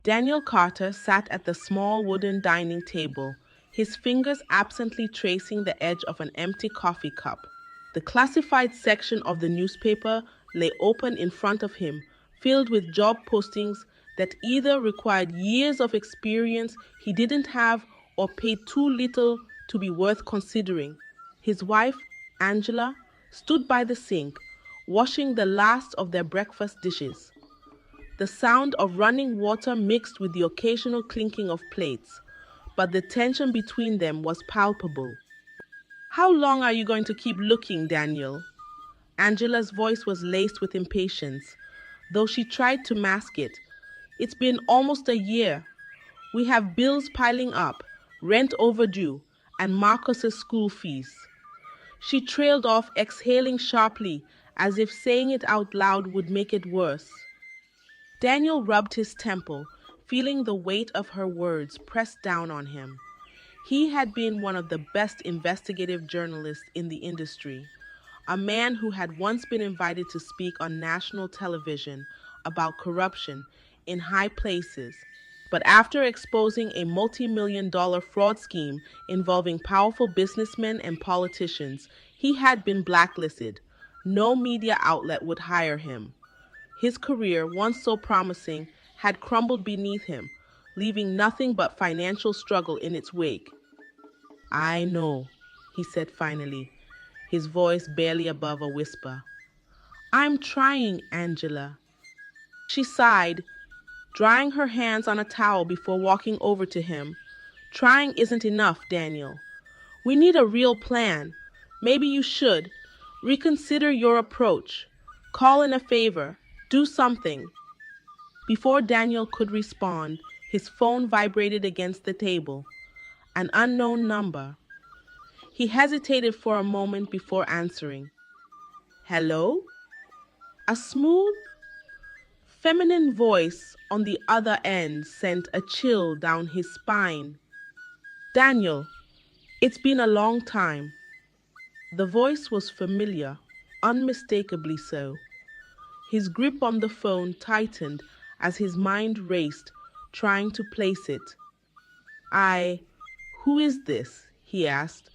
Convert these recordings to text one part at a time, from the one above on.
Daniel Carter sat at the small wooden dining table, his fingers absently tracing the edge of an empty coffee cup. The classified section of the newspaper lay open in front of him, filled with job postings that either required years of experience he didn't have or paid too little to be worth considering. His wife, Angela, stood by the sink, washing the last of their breakfast dishes. The sound of running water mixed with the occasional clinking of plates, but the tension between them was palpable. How long are you going to keep looking, Daniel? Angela's voice was laced with impatience, though she tried to mask it. It's been almost a year. We have bills piling up, rent overdue, and Marcus's school fees. She trailed off, exhaling sharply, as if saying it out loud would make it worse. Daniel rubbed his temple, feeling the weight of her words press down on him. He had been one of the best investigative journalists in the industry, a man who had once been invited to speak on national television about corruption in high places. But after exposing a multi-million-dollar fraud scheme involving powerful businessmen and politicians, he had been blacklisted. No media outlet would hire him. His career, once so promising, had crumbled beneath him, leaving nothing but financial struggle in its wake. I know, he said finally, his voice barely above a whisper. I'm trying, Angela. She sighed, drying her hands on a towel before walking over to him. Trying isn't enough, Daniel. We need a real plan. Maybe you should reconsider your approach. Call in a favor. Do something. Before Daniel could respond, his phone vibrated against the table. An unknown number. He hesitated for a moment before answering. Hello? A smooth, feminine voice on the other end sent a chill down his spine. Daniel, it's been a long time. The voice was familiar, unmistakably so. His grip on the phone tightened as his mind raced, trying to place it. Who is this? He asked,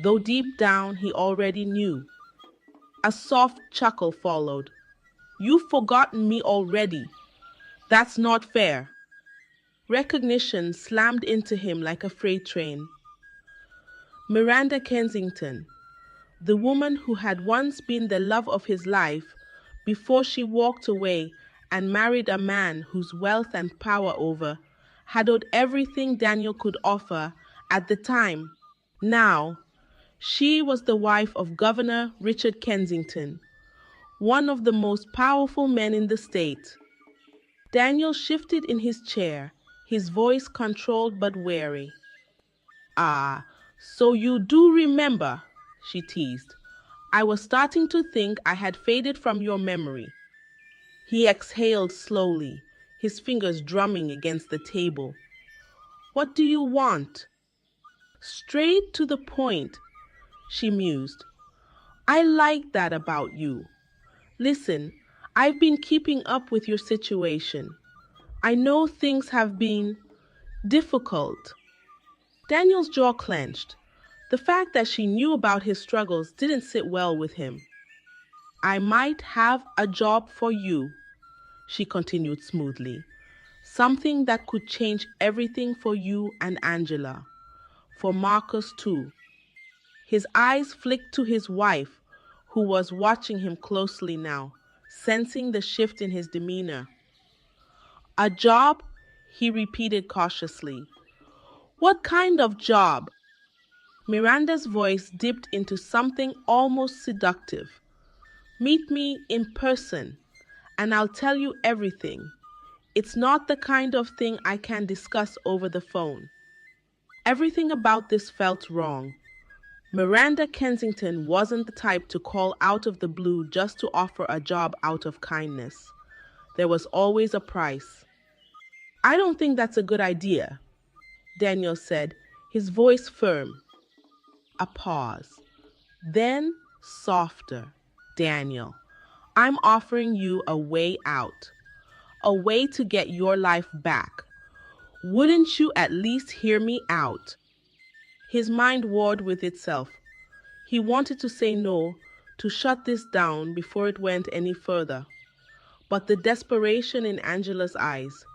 though deep down he already knew. A soft chuckle followed. You've forgotten me already. That's not fair. Recognition slammed into him like a freight train. Miranda Kensington, the woman who had once been the love of his life, before she walked away and married a man whose wealth and power over had owed everything Daniel could offer at the time. Now, she was the wife of Governor Richard Kensington, one of the most powerful men in the state. Daniel shifted in his chair, his voice controlled but wary. Ah, so you do remember, she teased. I was starting to think I had faded from your memory. He exhaled slowly, his fingers drumming against the table. What do you want? Straight to the point, she mused. I like that about you. Listen, I've been keeping up with your situation. I know things have been difficult. Daniel's jaw clenched. The fact that she knew about his struggles didn't sit well with him. I might have a job for you, she continued smoothly. Something that could change everything for you and Angela. For Marcus, too. His eyes flicked to his wife, who was watching him closely now, sensing the shift in his demeanor. A job? He repeated cautiously. What kind of job? Miranda's voice dipped into something almost seductive. Meet me in person, and I'll tell you everything. It's not the kind of thing I can discuss over the phone. Everything about this felt wrong. Miranda Kensington wasn't the type to call out of the blue just to offer a job out of kindness. There was always a price. I don't think that's a good idea, Daniel said, his voice firm. A pause. Then, softer. Daniel, I'm offering you a way out. a way to get your life back. Wouldn't you at least hear me out? His mind warred with itself. He wanted to say no, to shut this down before it went any further. But the desperation in Angela's eyes,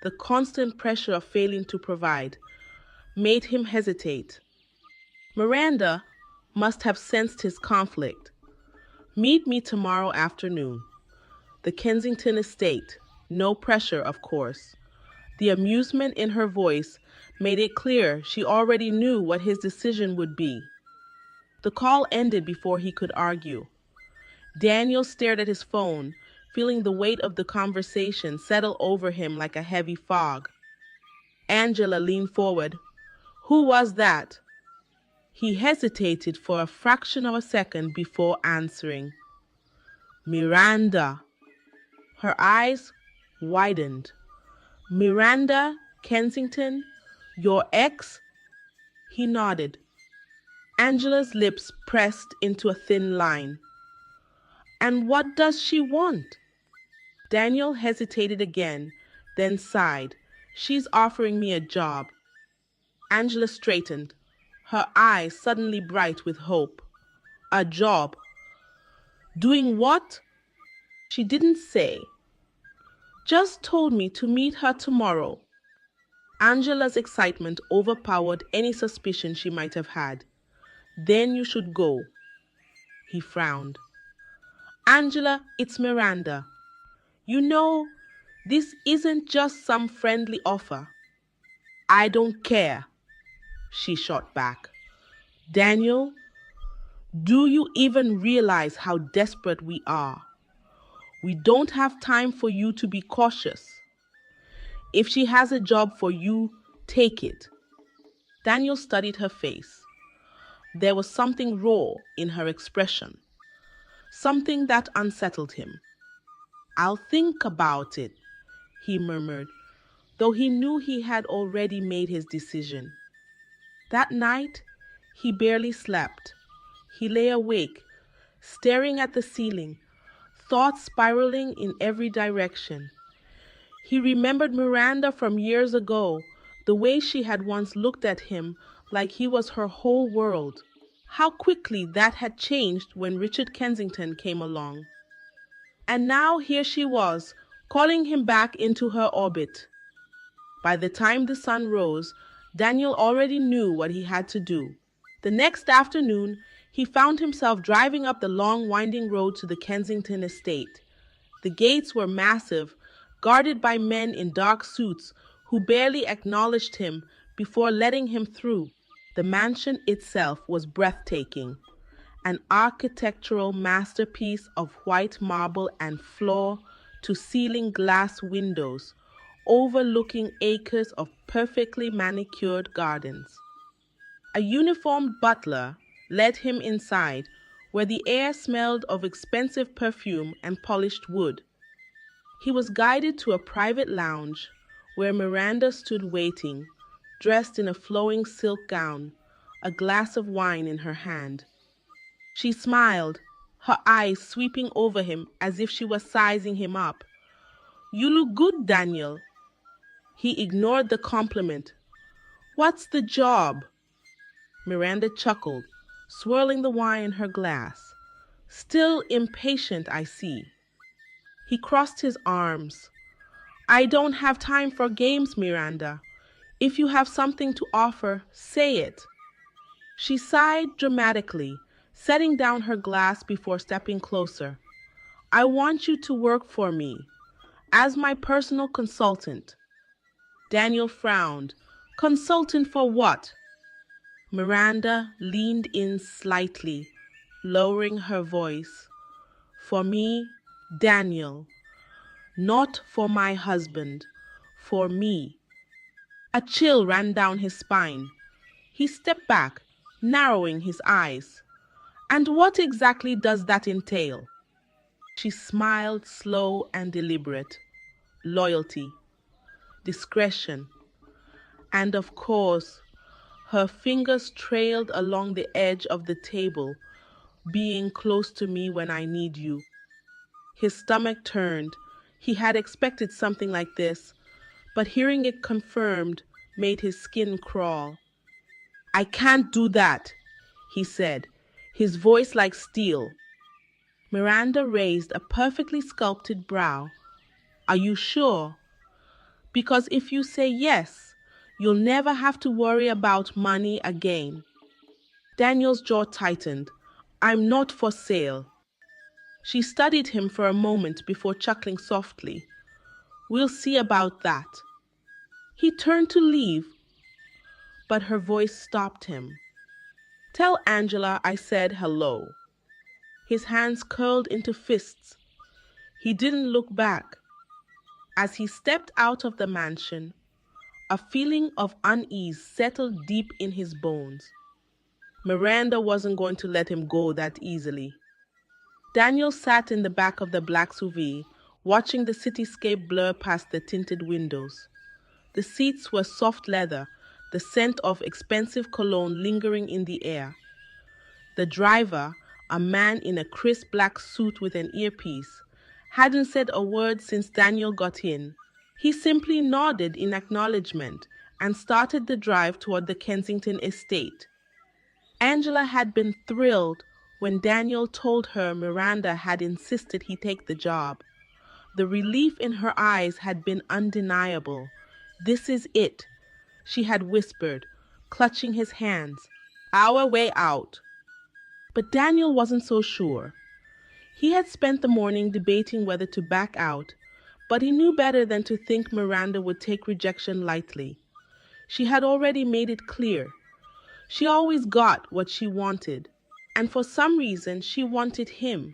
the constant pressure of failing to provide, made him hesitate. Miranda must have sensed his conflict. Meet me tomorrow afternoon. The Kensington estate. No pressure, of course. The amusement in her voice made it clear she already knew what his decision would be. The call ended before he could argue. Daniel stared at his phone, feeling the weight of the conversation settle over him like a heavy fog. Angela leaned forward. Who was that? He hesitated for a fraction of a second before answering. Miranda. Her eyes widened. Miranda Kensington, your ex? He nodded. Angela's lips pressed into a thin line. And what does she want? Daniel hesitated again, then sighed. She's offering me a job. Angela straightened, her eyes suddenly bright with hope. A job? Doing what? She didn't say. Just told me to meet her tomorrow. Angela's excitement overpowered any suspicion she might have had. Then you should go. He frowned. Angela, it's Miranda. You know, this isn't just some friendly offer. I don't care, she shot back. Daniel, do you even realize how desperate we are? We don't have time for you to be cautious. If she has a job for you, take it. Daniel studied her face. There was something raw in her expression, something that unsettled him. I'll think about it, he murmured, though he knew he had already made his decision. That night, he barely slept. He lay awake, staring at the ceiling, thoughts spiraling in every direction. He remembered Miranda from years ago, the way she had once looked at him like he was her whole world. How quickly that had changed when Richard Kensington came along. And now here she was, calling him back into her orbit. By the time the sun rose, Daniel already knew what he had to do. The next afternoon, he found himself driving up the long winding road to the Kensington estate. The gates were massive, guarded by men in dark suits who barely acknowledged him before letting him through. The mansion itself was breathtaking, an architectural masterpiece of white marble and floor-to-ceiling glass windows, overlooking acres of perfectly manicured gardens. A uniformed butler led him inside, where the air smelled of expensive perfume and polished wood. He was guided to a private lounge where Miranda stood waiting, dressed in a flowing silk gown, a glass of wine in her hand. She smiled, her eyes sweeping over him as if she was sizing him up. You look good, Daniel. He ignored the compliment. What's the job? Miranda chuckled, swirling the wine in her glass. Still impatient, I see. He crossed his arms. I don't have time for games, Miranda. If you have something to offer, say it. She sighed dramatically, setting down her glass before stepping closer. I want you to work for me, as my personal consultant. Daniel frowned. Consultant for what? Miranda leaned in slightly, lowering her voice. For me, Daniel. Not for my husband, for me. A chill ran down his spine. He stepped back, narrowing his eyes. And what exactly does that entail? She smiled, slow and deliberate. Loyalty, discretion, and of course, her fingers trailed along the edge of the table, being close to me when I need you. His stomach turned, He had expected something like this, but hearing it confirmed made his skin crawl. "I can't do that," he said, his voice like steel. Miranda raised a perfectly sculpted brow. "Are you sure? Because if you say yes, you'll never have to worry about money again." Daniel's jaw tightened. "I'm not for sale." She studied him for a moment before chuckling softly. "We'll see about that." He turned to leave, but her voice stopped him. "Tell Angela I said hello." His hands curled into fists. He didn't look back. As he stepped out of the mansion, a feeling of unease settled deep in his bones. Miranda wasn't going to let him go that easily. Daniel sat in the back of the black SUV, watching the cityscape blur past the tinted windows. The seats were soft leather, the scent of expensive cologne lingering in the air. The driver, a man in a crisp black suit with an earpiece, hadn't said a word since Daniel got in. He simply nodded in acknowledgement and started the drive toward the Kensington estate. Angela had been thrilled when Daniel told her Miranda had insisted he take the job. The relief in her eyes had been undeniable. "This is it," she had whispered, clutching his hands. "Our way out." But Daniel wasn't so sure. He had spent the morning debating whether to back out, but he knew better than to think Miranda would take rejection lightly. She had already made it clear. She always got what she wanted, and for some reason she wanted him.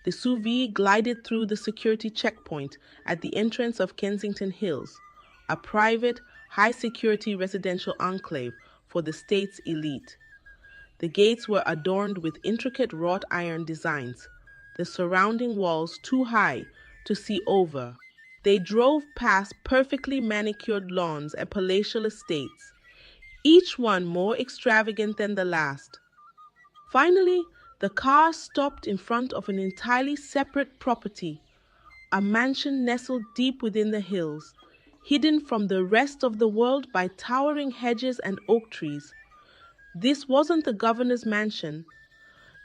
The SUV glided through the security checkpoint at the entrance of Kensington Hills, a private, high-security residential enclave for the state's elite. The gates were adorned with intricate wrought iron designs, the surrounding walls too high to see over. They drove past perfectly manicured lawns and palatial estates, each one more extravagant than the last. Finally, the car stopped in front of an entirely separate property, a mansion nestled deep within the hills, hidden from the rest of the world by towering hedges and oak trees. This wasn't the governor's mansion,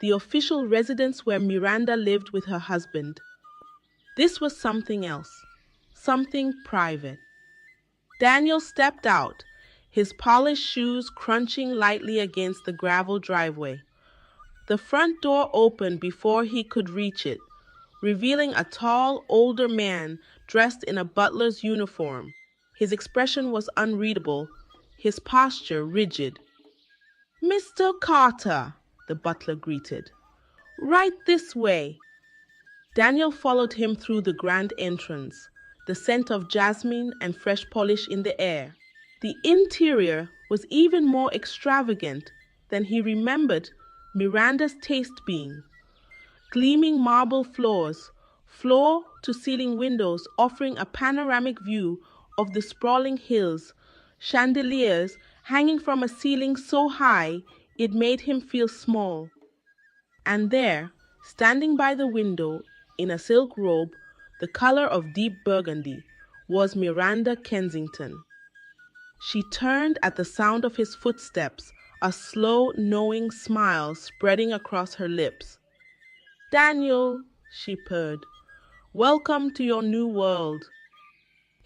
the official residence where Miranda lived with her husband. This was something else, something private. Daniel stepped out, his polished shoes crunching lightly against the gravel driveway. The front door opened before he could reach it, revealing a tall, older man dressed in a butler's uniform. His expression was unreadable, his posture rigid. "Mr. Carter," the butler greeted. "Right this way." Daniel followed him through the grand entrance, the scent of jasmine and fresh polish in the air. The interior was even more extravagant than he remembered Miranda's taste being. Gleaming marble floors, floor-to-ceiling windows offering a panoramic view of the sprawling hills, chandeliers hanging from a ceiling so high it made him feel small. And there, standing by the window in a silk robe, the color of deep burgundy, was Miranda Kensington. She turned at the sound of his footsteps, a slow, knowing smile spreading across her lips. "Daniel," she purred, "welcome to your new world."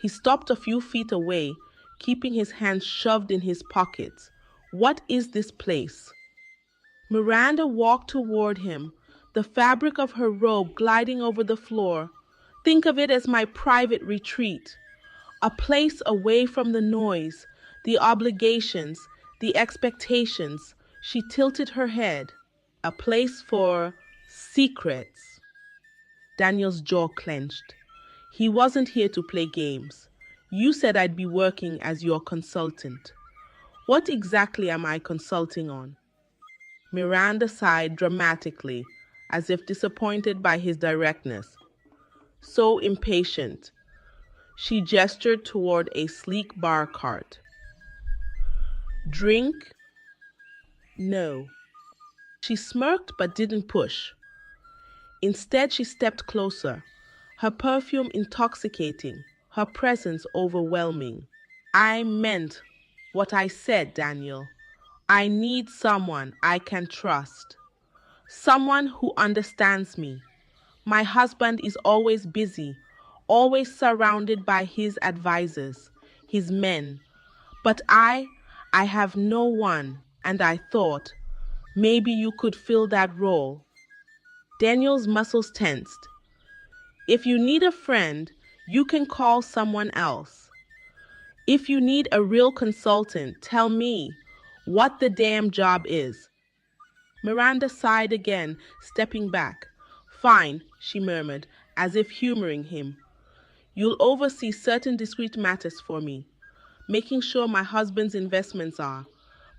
He stopped a few feet away, keeping his hands shoved in his pockets. "What is this place?" Miranda walked toward him, the fabric of her robe gliding over the floor. "Think of it as my private retreat. A place away from the noise, the obligations, the expectations." She tilted her head. "A place for secrets." Daniel's jaw clenched. He wasn't here to play games. "You said I'd be working as your consultant. What exactly am I consulting on?" Miranda sighed dramatically, as if disappointed by his directness. So impatient. She gestured toward a sleek bar cart. "Drink?" "No." She smirked but didn't push. Instead, she stepped closer, her perfume intoxicating, her presence overwhelming. I meant what I said, Daniel. I need someone I can trust, someone who understands me. My husband is always busy, always surrounded by his advisors, his men. But I have no one, and I thought maybe you could fill that role. Daniel's muscles tensed. If you need a friend, you can call someone else. If you need a real consultant, tell me what the damn job is. Miranda sighed again, stepping back. Fine, she murmured, as if humoring him. You'll oversee certain discrete matters for me, making sure my husband's investments are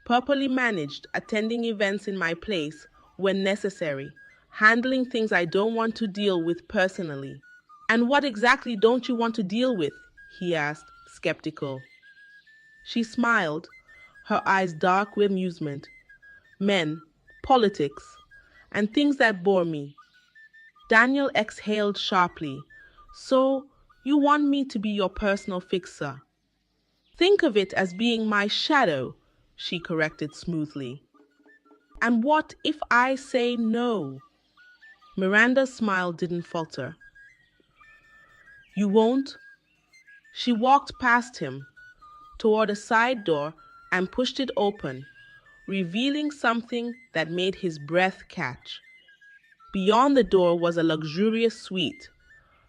properly managed, attending events in my place when necessary, handling things I don't want to deal with personally. And what exactly don't you want to deal with? He asked, skeptical. She smiled, her eyes dark with amusement. Men, politics, and things that bore me. Daniel exhaled sharply. So, you want me to be your personal fixer? Think of it as being my shadow, she corrected smoothly. And what if I say no? Miranda's smile didn't falter. You won't? She walked past him, toward a side door, and pushed it open, revealing something that made his breath catch. Beyond the door was a luxurious suite,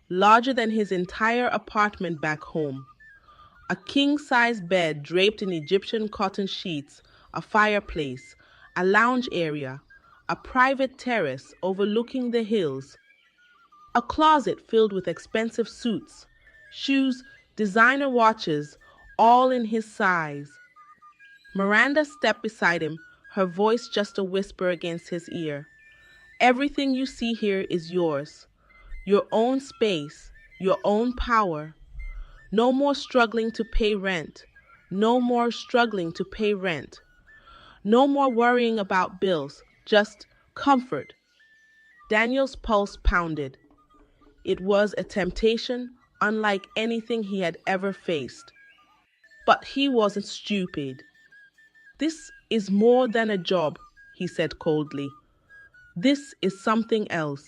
larger than his entire apartment back home. A king-size bed draped in Egyptian cotton sheets, a fireplace, a lounge area, a private terrace overlooking the hills, a closet filled with expensive suits, shoes, designer watches, all in his size. Miranda stepped beside him, her voice just a whisper against his ear. Everything you see here is yours. Your own space, your own power. No more struggling to pay rent. No more struggling to pay rent. No more worrying about bills. Just comfort. Daniel's pulse pounded. It was a temptation unlike anything he had ever faced. But he wasn't stupid. This is more than a job, he said coldly. This is something else.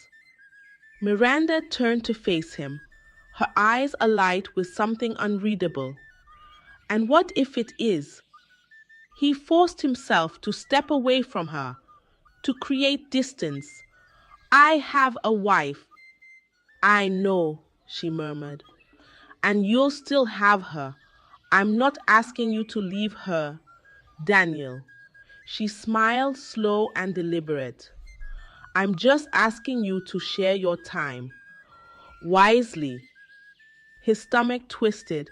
Miranda turned to face him, her eyes alight with something unreadable. And what if it is? He forced himself to step away from her, to create distance. I have a wife. I know, she murmured. And you'll still have her. I'm not asking you to leave her, Daniel. She smiled, slow and deliberate. I'm just asking you to share your time. Wisely. His stomach twisted.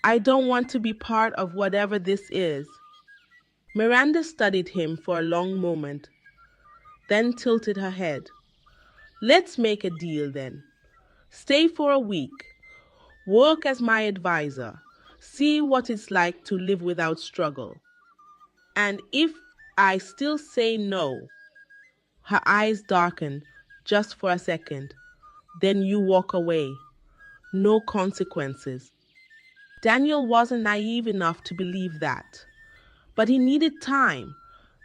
I don't want to be part of whatever this is. Miranda studied him for a long moment, then tilted her head. Let's make a deal then. Stay for a week. Work as my advisor. See what it's like to live without struggle. And if I still say no, her eyes darkened just for a second, then you walk away. No consequences. Daniel wasn't naive enough to believe that, but he needed time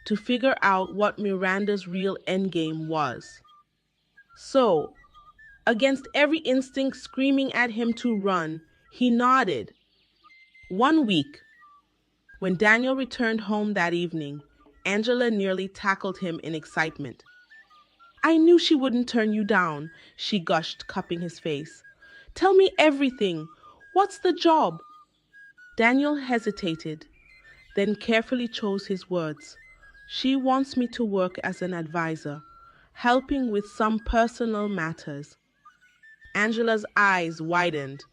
to figure out what Miranda's real endgame was. So, against every instinct screaming at him to run, he nodded. 1 week. When Daniel returned home that evening, Angela nearly tackled him in excitement. I knew she wouldn't turn you down, she gushed, cupping his face. Tell me everything. What's the job? Daniel hesitated, then carefully chose his words. She wants me to work as an advisor, helping with some personal matters. Angela's eyes widened.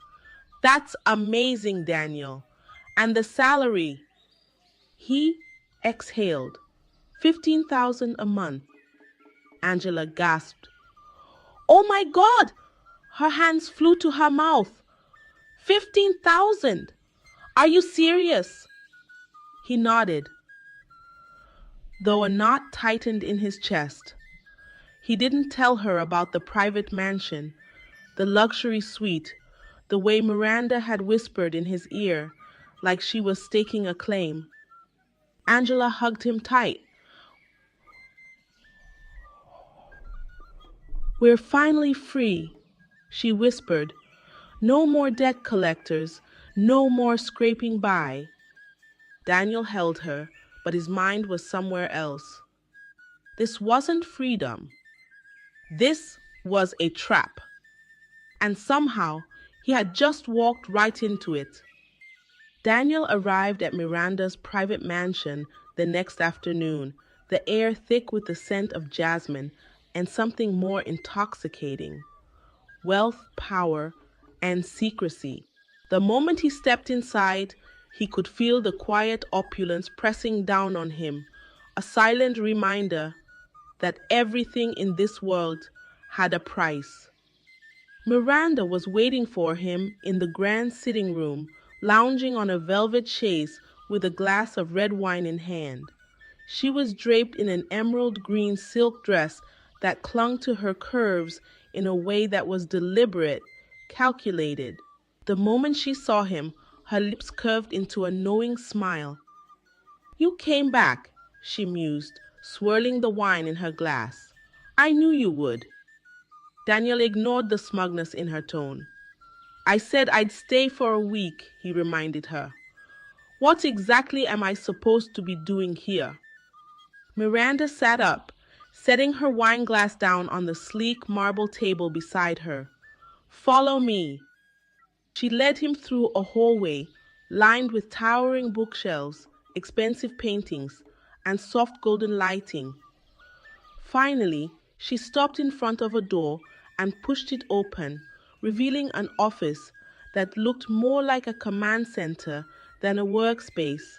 That's amazing, Daniel. And the salary? He exhaled. 15,000 a month. Angela gasped. Oh my God! Her hands flew to her mouth. 15,000! Are you serious? He nodded, though a knot tightened in his chest. He didn't tell her about the private mansion, the luxury suite, the way Miranda had whispered in his ear, like she was staking a claim. Angela hugged him tight. "We're finally free," she whispered. "No more debt collectors, no more scraping by." Daniel held her, but his mind was somewhere else. This wasn't freedom. This was a trap. And somehow, he had just walked right into it. Daniel arrived at Miranda's private mansion the next afternoon, the air thick with the scent of jasmine and something more intoxicating: wealth, power, and secrecy. The moment he stepped inside, he could feel the quiet opulence pressing down on him, a silent reminder that everything in this world had a price. Miranda was waiting for him in the grand sitting room, lounging on a velvet chaise with a glass of red wine in hand. She was draped in an emerald green silk dress that clung to her curves in a way that was deliberate, calculated. The moment she saw him, her lips curved into a knowing smile. "You came back," she mused, swirling the wine in her glass. "I knew you would." Daniel ignored the smugness in her tone. "I said I'd stay for a week," he reminded her. "What exactly am I supposed to be doing here?" Miranda sat up, setting her wine glass down on the sleek marble table beside her. "Follow me." She led him through a hallway lined with towering bookshelves, expensive paintings, and soft golden lighting. Finally, she stopped in front of a door and pushed it open, revealing an office that looked more like a command center than a workspace.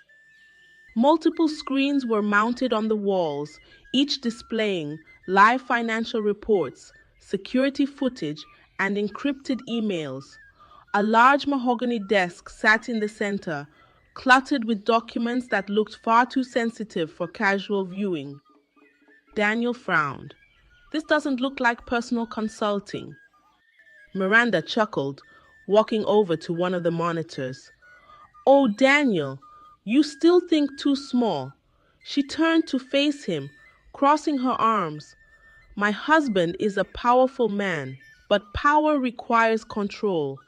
Multiple screens were mounted on the walls, each displaying live financial reports, security footage, and encrypted emails. A large mahogany desk sat in the center, cluttered with documents that looked far too sensitive for casual viewing. Daniel frowned. "This doesn't look like personal consulting." Miranda chuckled, walking over to one of the monitors. "Oh, Daniel, you still think too small." She turned to face him, crossing her arms. "My husband is a powerful man, but power requires control,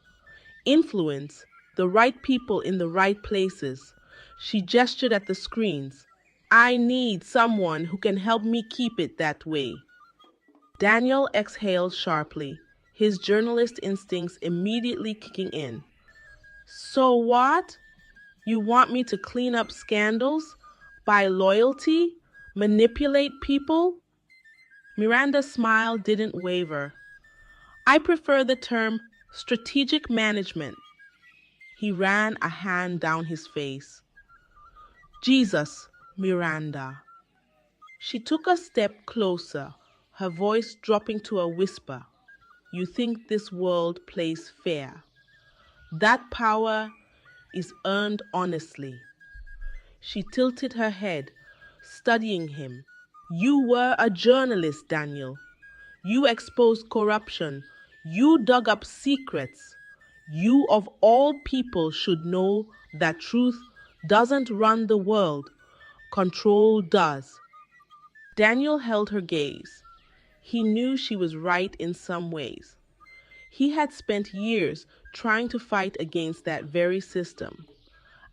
influence, the right people in the right places." She gestured at the screens. "I need someone who can help me keep it that way." Daniel exhaled sharply, his journalist instincts immediately kicking in. "So what? You want me to clean up scandals, buy loyalty, manipulate people?" Miranda's smile didn't waver. "I prefer the term strategic management." He ran a hand down his face. "Jesus, Miranda." She took a step closer, her voice dropping to a whisper. "You think this world plays fair? That power is earned honestly." She tilted her head, studying him. "You were a journalist, Daniel. You exposed corruption. You dug up secrets. You, of all people, should know that truth doesn't run the world. Control does." Daniel held her gaze. He knew she was right in some ways. He had spent years trying to fight against that very system.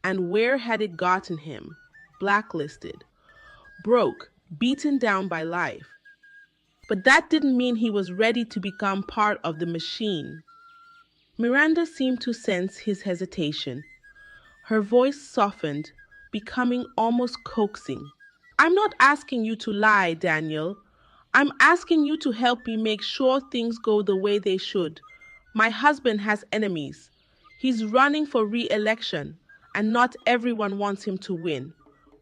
And where had it gotten him? Blacklisted, broke, beaten down by life. But that didn't mean he was ready to become part of the machine. Miranda seemed to sense his hesitation. Her voice softened, becoming almost coaxing. "I'm not asking you to lie, Daniel. I'm asking you to help me make sure things go the way they should. My husband has enemies. He's running for re-election, and not everyone wants him to win.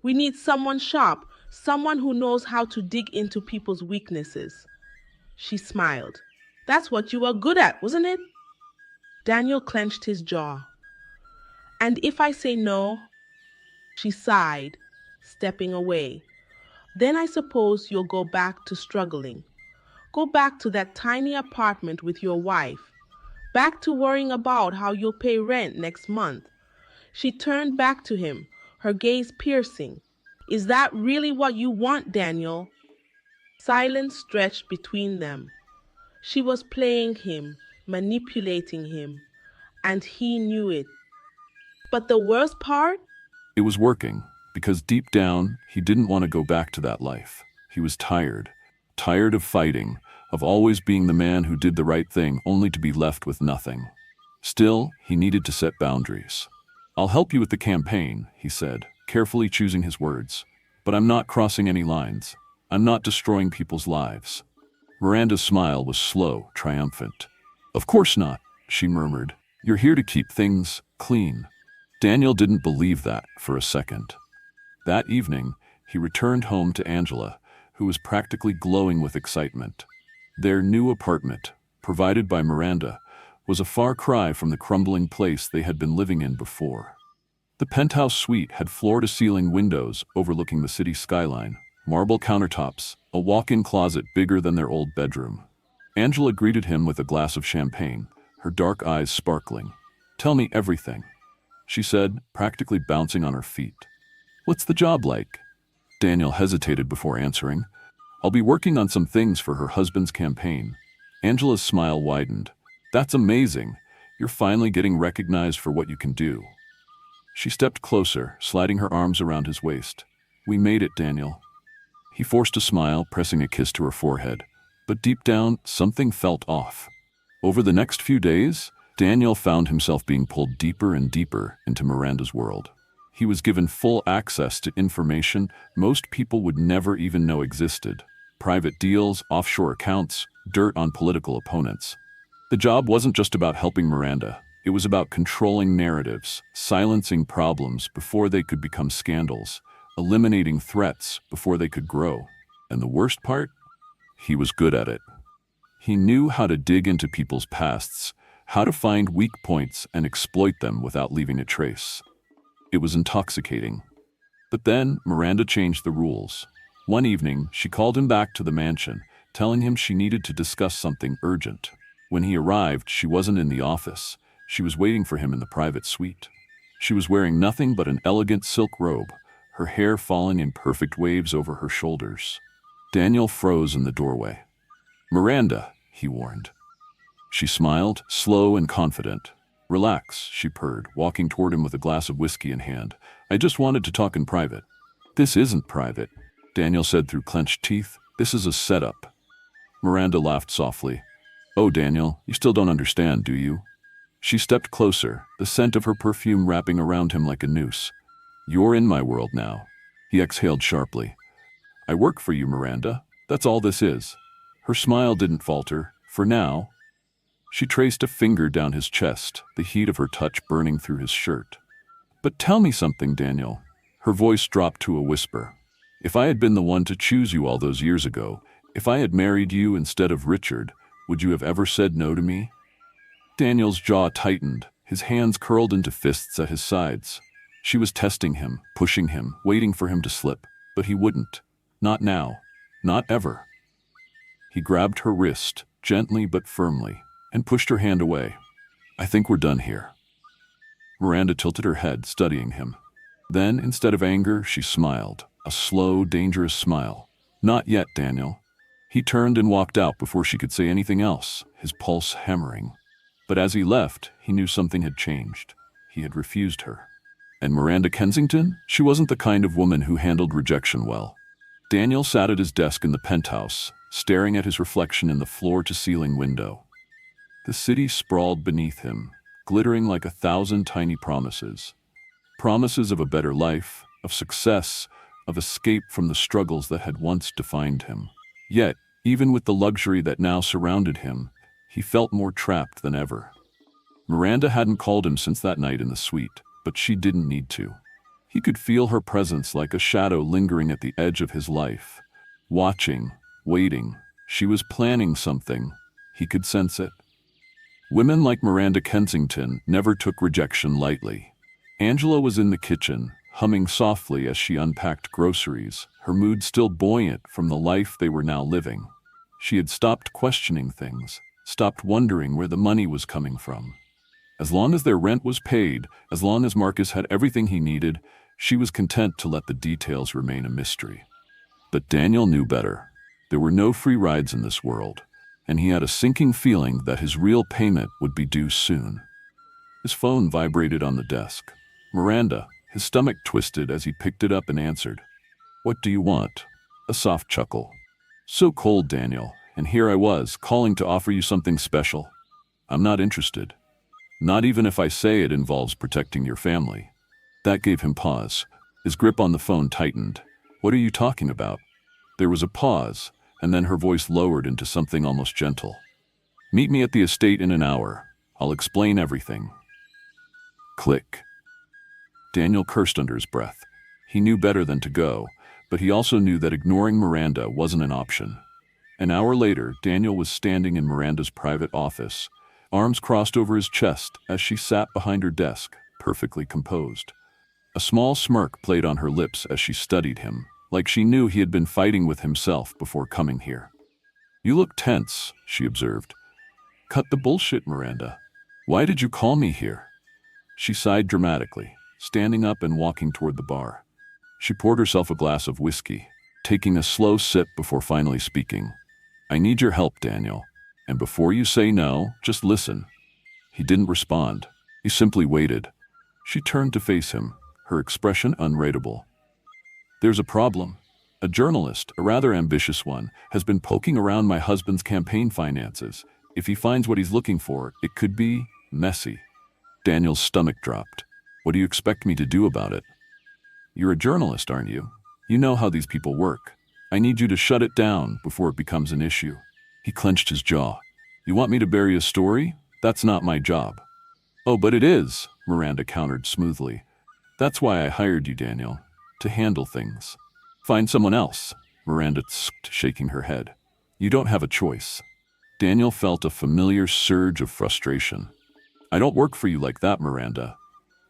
We need someone sharp, someone who knows how to dig into people's weaknesses." She smiled. "That's what you were good at, wasn't it?" Daniel clenched his jaw. "And if I say no?" She sighed, stepping away. "Then I suppose you'll go back to struggling. Go back to that tiny apartment with your wife. back to worrying about how you'll pay rent next month. She turned back to him, her gaze piercing. Is that really what you want, Daniel? Silence stretched between them. She was playing him, manipulating him, and he knew it. But the worst part? It was working, because deep down, he didn't want to go back to that life. He was tired. Tired of fighting, of always being the man who did the right thing only to be left with nothing. Still, he needed to set boundaries. "I'll help you with the campaign," he said, carefully choosing his words. "But I'm not crossing any lines. I'm not destroying people's lives." Miranda's smile was slow, triumphant. "Of course not," she murmured. "You're here to keep things clean." Daniel didn't believe that for a second. That evening, he returned home to Angela, who was practically glowing with excitement. Their new apartment, provided by Miranda, was a far cry from the crumbling place they had been living in before. The penthouse suite had floor-to-ceiling windows overlooking the city skyline, marble countertops, a walk-in closet bigger than their old bedroom. Angela greeted him with a glass of champagne, her dark eyes sparkling. "Tell me everything," she said, practically bouncing on her feet. "What's the job like?" Daniel hesitated before answering. "I'll be working on some things for her husband's campaign." Angela's smile widened. "That's amazing. You're finally getting recognized for what you can do." She stepped closer, sliding her arms around his waist. "We made it, Daniel." He forced a smile, pressing a kiss to her forehead. But deep down, something felt off. Over the next few days, Daniel found himself being pulled deeper and deeper into Miranda's world. He was given full access to information most people would never even know existed. Private deals, offshore accounts, dirt on political opponents. The job wasn't just about helping Miranda. It was about controlling narratives, silencing problems before they could become scandals, eliminating threats before they could grow. And the worst part? He was good at it. He knew how to dig into people's pasts, how to find weak points and exploit them without leaving a trace. It was intoxicating. But then Miranda changed the rules. One evening, she called him back to the mansion, telling him she needed to discuss something urgent. When he arrived, she wasn't in the office. She was waiting for him in the private suite. She was wearing nothing but an elegant silk robe, her hair falling in perfect waves over her shoulders. Daniel froze in the doorway. "Miranda," he warned. She smiled, slow and confident. "Relax," she purred, walking toward him with a glass of whiskey in hand. "I just wanted to talk in private." "This isn't private," Daniel said through clenched teeth. "This is a setup." Miranda laughed softly. "Oh, Daniel, you still don't understand, do you?" She stepped closer, the scent of her perfume wrapping around him like a noose. "You're in my world now." He exhaled sharply. "I work for you, Miranda. That's all this is." Her smile didn't falter. "For now." She traced a finger down his chest, the heat of her touch burning through his shirt. "But tell me something, Daniel." Her voice dropped to a whisper. "If I had been the one to choose you all those years ago, if I had married you instead of Richard, would you have ever said no to me?" Daniel's jaw tightened, his hands curled into fists at his sides. She was testing him, pushing him, waiting for him to slip, but he wouldn't. Not now. Not ever. He grabbed her wrist, gently but firmly, and pushed her hand away. "I think we're done here." Miranda tilted her head, studying him. Then, instead of anger, she smiled, a slow, dangerous smile. "Not yet, Daniel." He turned and walked out before she could say anything else, his pulse hammering. But as he left, he knew something had changed. He had refused her. And Miranda Kensington? She wasn't the kind of woman who handled rejection well. Daniel sat at his desk in the penthouse, staring at his reflection in the floor-to-ceiling window. The city sprawled beneath him, glittering like 1,000 tiny promises. Promises of a better life, of success, of escape from the struggles that had once defined him. Yet, even with the luxury that now surrounded him, he felt more trapped than ever. Miranda hadn't called him since that night in the suite, but she didn't need to. He could feel her presence like a shadow lingering at the edge of his life. Watching, waiting, she was planning something. He could sense it. Women like Miranda Kensington never took rejection lightly. Angela was in the kitchen, humming softly as she unpacked groceries, her mood still buoyant from the life they were now living. She had stopped questioning things, stopped wondering where the money was coming from. As long as their rent was paid, as long as Marcus had everything he needed, she was content to let the details remain a mystery. But Daniel knew better. There were no free rides in this world, and he had a sinking feeling that his real payment would be due soon. His phone vibrated on the desk. Miranda, his stomach twisted as he picked it up and answered. "What do you want?" A soft chuckle. "So cold, Daniel, and here I was, calling to offer you something special. I'm not interested. Not even if I say it involves protecting your family." That gave him pause. His grip on the phone tightened. "What are you talking about?" There was a pause, and then her voice lowered into something almost gentle. "Meet me at the estate in an hour. I'll explain everything." Click. Daniel cursed under his breath. He knew better than to go, but he also knew that ignoring Miranda wasn't an option. An hour later, Daniel was standing in Miranda's private office, arms crossed over his chest as she sat behind her desk, perfectly composed. A small smirk played on her lips as she studied him, like she knew he had been fighting with himself before coming here. "You look tense," she observed. "Cut the bullshit, Miranda. Why did you call me here?" She sighed dramatically, standing up and walking toward the bar. She poured herself a glass of whiskey, taking a slow sip before finally speaking. "I need your help, Daniel. And before you say no, just listen." He didn't respond. He simply waited. She turned to face him, her expression unreadable. "There's a problem. A journalist, a rather ambitious one, has been poking around my husband's campaign finances. If he finds what he's looking for, it could be messy." Daniel's stomach dropped. "What do you expect me to do about it?" "You're a journalist, aren't you? You know how these people work. I need you to shut it down before it becomes an issue." He clenched his jaw. "You want me to bury a story? That's not my job." "Oh, but it is," Miranda countered smoothly. "That's why I hired you, Daniel, to handle things." "Find someone else," Miranda tsked, shaking her head. "You don't have a choice." Daniel felt a familiar surge of frustration. "I don't work for you like that, Miranda."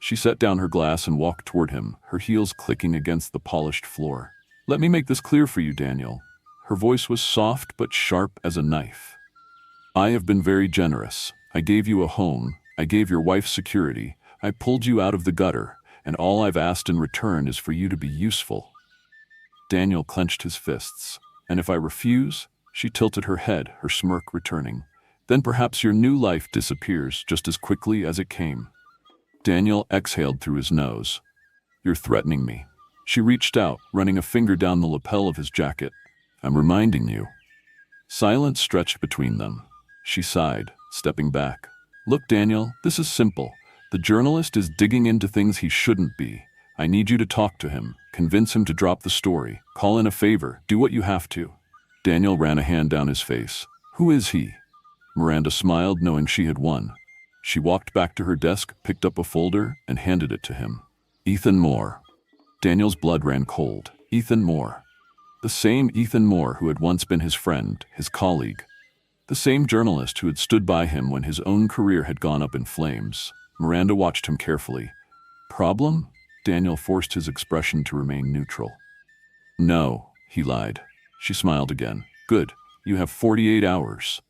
She set down her glass and walked toward him, her heels clicking against the polished floor. "Let me make this clear for you, Daniel." Her voice was soft but sharp as a knife. "I have been very generous. I gave you a home. I gave your wife security. I pulled you out of the gutter, and all I've asked in return is for you to be useful." Daniel clenched his fists. "And if I refuse?" She tilted her head, her smirk returning. "Then perhaps your new life disappears just as quickly as it came." Daniel exhaled through his nose. "You're threatening me." She reached out, running a finger down the lapel of his jacket. "I'm reminding you." Silence stretched between them. She sighed, stepping back. "Look, Daniel, this is simple. The journalist is digging into things he shouldn't be. I need you to talk to him, convince him to drop the story, call in a favor, do what you have to." Daniel ran a hand down his face. "Who is he?" Miranda smiled, knowing she had won. She walked back to her desk, picked up a folder, and handed it to him. "Ethan Moore." Daniel's blood ran cold. Ethan Moore. The same Ethan Moore who had once been his friend, his colleague. The same journalist who had stood by him when his own career had gone up in flames. Miranda watched him carefully. "Problem?" Daniel forced his expression to remain neutral. "No," he lied. She smiled again. "Good. You have 48 hours.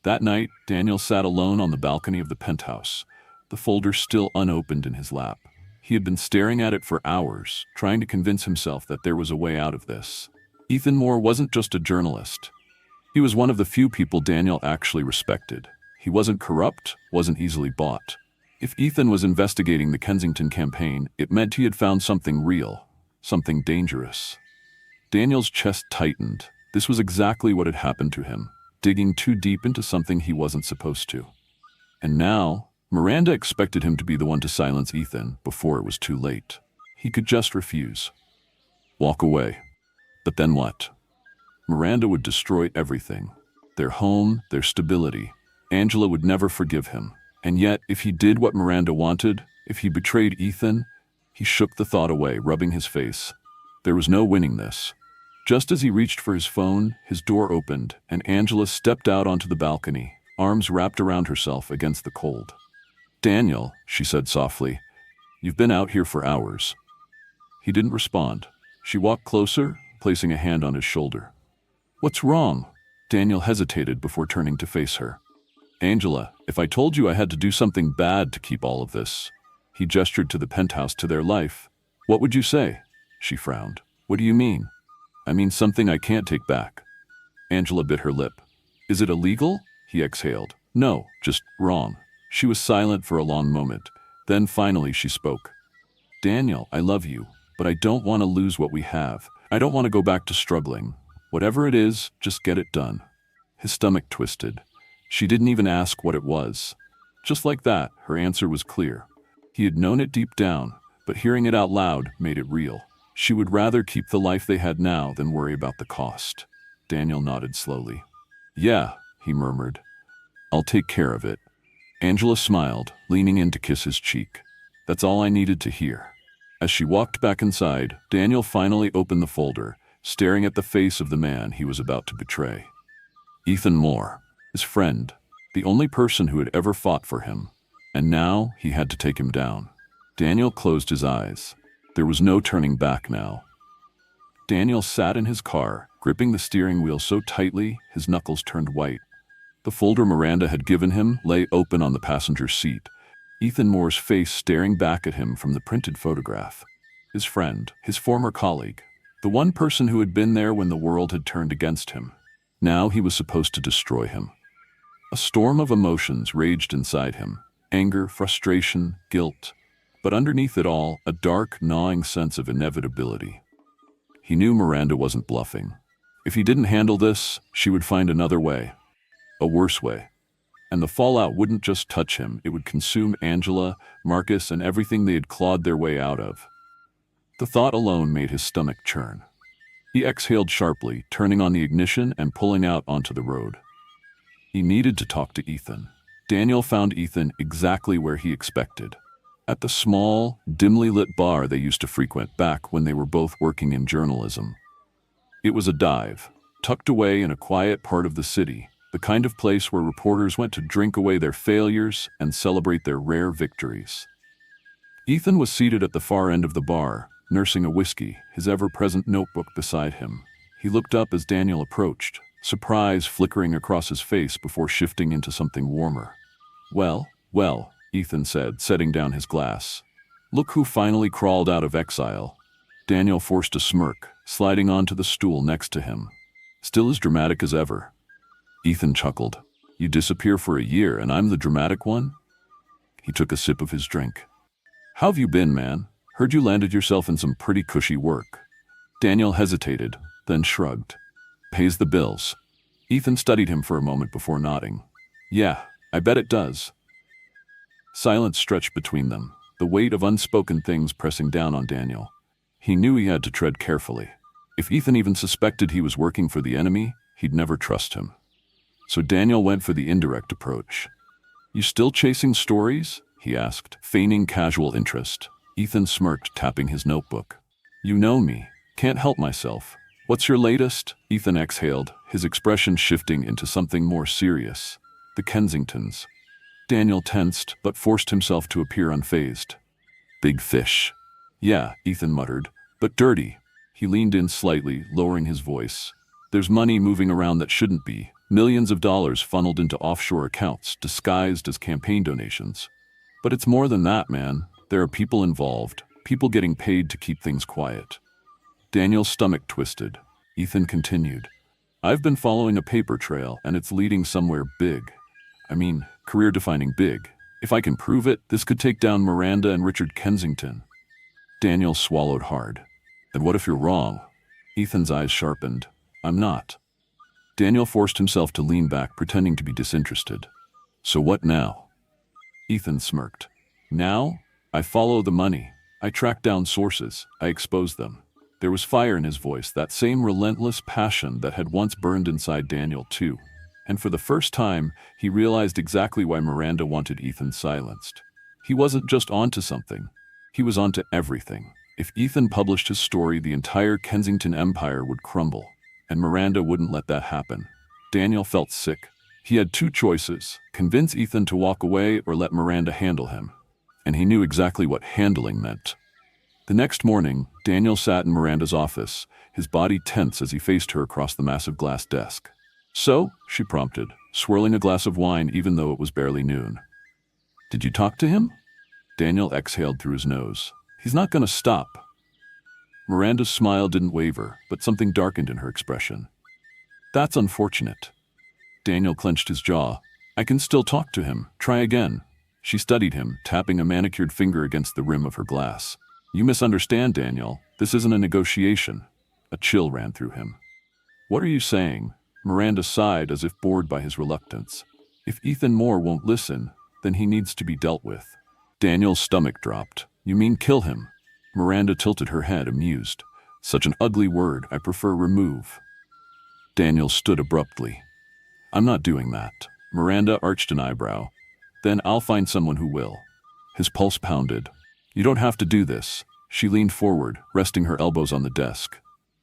That night, Daniel sat alone on the balcony of the penthouse, the folder still unopened in his lap. He had been staring at it for hours, trying to convince himself that there was a way out of this. Ethan Moore wasn't just a journalist. He was one of the few people Daniel actually respected. He wasn't corrupt, wasn't easily bought. If Ethan was investigating the Kensington campaign, it meant he had found something real, something dangerous. Daniel's chest tightened. This was exactly what had happened to him, digging too deep into something he wasn't supposed to. And now, Miranda expected him to be the one to silence Ethan before it was too late. He could just refuse. Walk away. But then what? Miranda would destroy everything. Their home, their stability. Angela would never forgive him. And yet, if he did what Miranda wanted, if he betrayed Ethan, he shook the thought away, rubbing his face. There was no winning this. Just as he reached for his phone, his door opened, and Angela stepped out onto the balcony, arms wrapped around herself against the cold. "Daniel," she said softly, "you've been out here for hours." He didn't respond. She walked closer, placing a hand on his shoulder. "What's wrong?" Daniel hesitated before turning to face her. Angela, if I told you I had to do something bad to keep all of this, he gestured to the penthouse to their life, what would you say? She frowned. What do you mean? I mean something I can't take back. Angela bit her lip. Is it illegal? He exhaled. No, just wrong. She was silent for a long moment. Then finally she spoke. Daniel, I love you, but I don't want to lose what we have. I don't want to go back to struggling. Whatever it is, just get it done. His stomach twisted. She didn't even ask what it was. Just like that, her answer was clear. He had known it deep down, but hearing it out loud made it real. She would rather keep the life they had now than worry about the cost. Daniel nodded slowly. Yeah, he murmured. I'll take care of it. Angela smiled, leaning in to kiss his cheek. That's all I needed to hear. As she walked back inside, Daniel finally opened the folder, staring at the face of the man he was about to betray. Ethan Moore, his friend, the only person who had ever fought for him. And now he had to take him down. Daniel closed his eyes. There was no turning back now. Daniel sat in his car, gripping the steering wheel so tightly his knuckles turned white. The folder Miranda had given him lay open on the passenger seat, Ethan Moore's face staring back at him from the printed photograph. His friend, his former colleague, the one person who had been there when the world had turned against him. Now he was supposed to destroy him. A storm of emotions raged inside him. Anger, frustration, guilt. But underneath it all, a dark, gnawing sense of inevitability. He knew Miranda wasn't bluffing. If he didn't handle this, she would find another way. A worse way. And the fallout wouldn't just touch him, it would consume Angela, Marcus, and everything they had clawed their way out of. The thought alone made his stomach churn. He exhaled sharply, turning on the ignition and pulling out onto the road. He needed to talk to Ethan. Daniel found Ethan exactly where he expected. At the small, dimly lit bar they used to frequent back when they were both working in journalism. It was a dive, tucked away in a quiet part of the city, the kind of place where reporters went to drink away their failures and celebrate their rare victories. Ethan was seated at the far end of the bar, nursing a whiskey, his ever-present notebook beside him. He looked up as Daniel approached, surprise flickering across his face before shifting into something warmer. Well, Ethan said, setting down his glass. Look who finally crawled out of exile. Daniel forced a smirk, sliding onto the stool next to him. Still as dramatic as ever. Ethan chuckled. You disappear for a year and I'm the dramatic one? He took a sip of his drink. How have you been, man? Heard you landed yourself in some pretty cushy work. Daniel hesitated, then shrugged. Pays the bills. Ethan studied him for a moment before nodding. Yeah, I bet it does. Silence stretched between them, the weight of unspoken things pressing down on Daniel. He knew he had to tread carefully. If Ethan even suspected he was working for the enemy, he'd never trust him. So Daniel went for the indirect approach. You still chasing stories? He asked, feigning casual interest. Ethan smirked, tapping his notebook. You know me. Can't help myself. What's your latest? Ethan exhaled, his expression shifting into something more serious. The Kensingtons. Daniel tensed, but forced himself to appear unfazed. Big fish. Yeah, Ethan muttered, but dirty. He leaned in slightly, lowering his voice. There's money moving around that shouldn't be. Millions of dollars funneled into offshore accounts, disguised as campaign donations. But it's more than that, man. There are people involved, people getting paid to keep things quiet. Daniel's stomach twisted. Ethan continued. I've been following a paper trail, and it's leading somewhere big. I mean, career-defining big. If I can prove it, this could take down Miranda and Richard Kensington. Daniel swallowed hard. And what if you're wrong? Ethan's eyes sharpened. I'm not. Daniel forced himself to lean back, pretending to be disinterested. So what now? Ethan smirked. Now? I follow the money. I track down sources. I expose them. There was fire in his voice, that same relentless passion that had once burned inside Daniel too. And for the first time, he realized exactly why Miranda wanted Ethan silenced. He wasn't just onto something. He was onto everything. If Ethan published his story, the entire Kensington empire would crumble. And Miranda wouldn't let that happen. Daniel felt sick. He had two choices: convince Ethan to walk away or let Miranda handle him. And he knew exactly what handling meant. The next morning, Daniel sat in Miranda's office, his body tense as he faced her across the massive glass desk. So, she prompted, swirling a glass of wine even though it was barely noon. Did you talk to him? Daniel exhaled through his nose. He's not going to stop. Miranda's smile didn't waver, but something darkened in her expression. That's unfortunate. Daniel clenched his jaw. I can still talk to him. Try again. She studied him, tapping a manicured finger against the rim of her glass. You misunderstand, Daniel. This isn't a negotiation. A chill ran through him. What are you saying? Miranda sighed as if bored by his reluctance. If Ethan Moore won't listen, then he needs to be dealt with. Daniel's stomach dropped. You mean kill him? Miranda tilted her head, amused. Such an ugly word. I prefer remove. Daniel stood abruptly. I'm not doing that. Miranda arched an eyebrow. Then I'll find someone who will. His pulse pounded. You don't have to do this. She leaned forward, resting her elbows on the desk.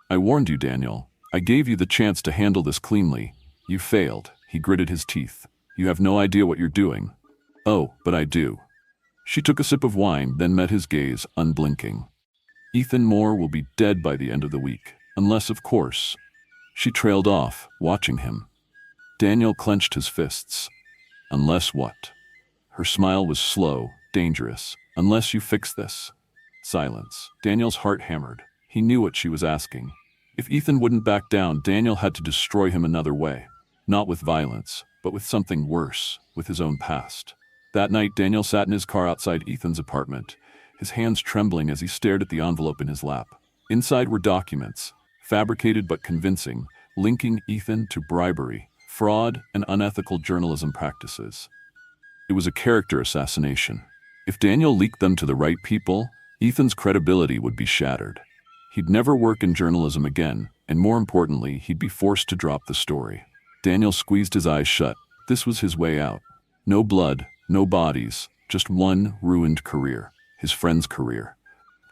I warned you, Daniel. I gave you the chance to handle this cleanly. You failed. He gritted his teeth. You have no idea what you're doing. Oh, but I do. She took a sip of wine, then met his gaze, unblinking. Ethan Moore will be dead by the end of the week. Unless, of course. She trailed off, watching him. Daniel clenched his fists. Unless what? Her smile was slow, dangerous. Unless you fix this. Silence. Daniel's heart hammered. He knew what she was asking. If Ethan wouldn't back down, Daniel had to destroy him another way. Not with violence, but with something worse, with his own past. That night, Daniel sat in his car outside Ethan's apartment, his hands trembling as he stared at the envelope in his lap. Inside were documents, fabricated but convincing, linking Ethan to bribery, fraud, and unethical journalism practices. It was a character assassination. If Daniel leaked them to the right people, Ethan's credibility would be shattered. He'd never work in journalism again, and more importantly, he'd be forced to drop the story. Daniel squeezed his eyes shut. This was his way out. No blood, no bodies, just one ruined career, his friend's career.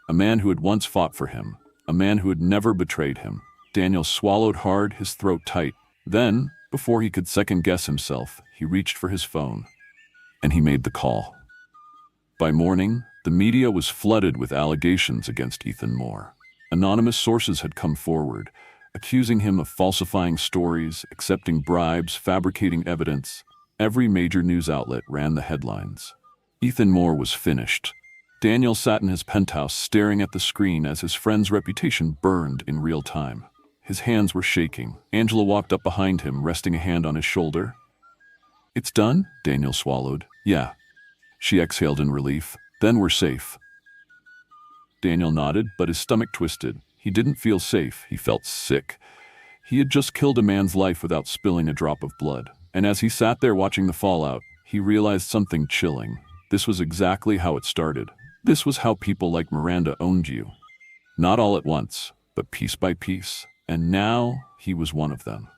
A man who had once fought for him, a man who had never betrayed him. Daniel swallowed hard, his throat tight. Then, before he could second-guess himself, he reached for his phone. And he made the call. By morning, the media was flooded with allegations against Ethan Moore. Anonymous sources had come forward, accusing him of falsifying stories, accepting bribes, fabricating evidence. Every major news outlet ran the headlines. Ethan Moore was finished. Daniel sat in his penthouse staring at the screen as his friend's reputation burned in real time. His hands were shaking. Angela walked up behind him, resting a hand on his shoulder. It's done? Daniel swallowed. Yeah. She exhaled in relief. Then we're safe. Daniel nodded, but his stomach twisted. He didn't feel safe. He felt sick. He had just killed a man's life without spilling a drop of blood. And as he sat there watching the fallout, he realized something chilling. This was exactly how it started. This was how people like Miranda owned you. Not all at once, but piece by piece. And now, he was one of them.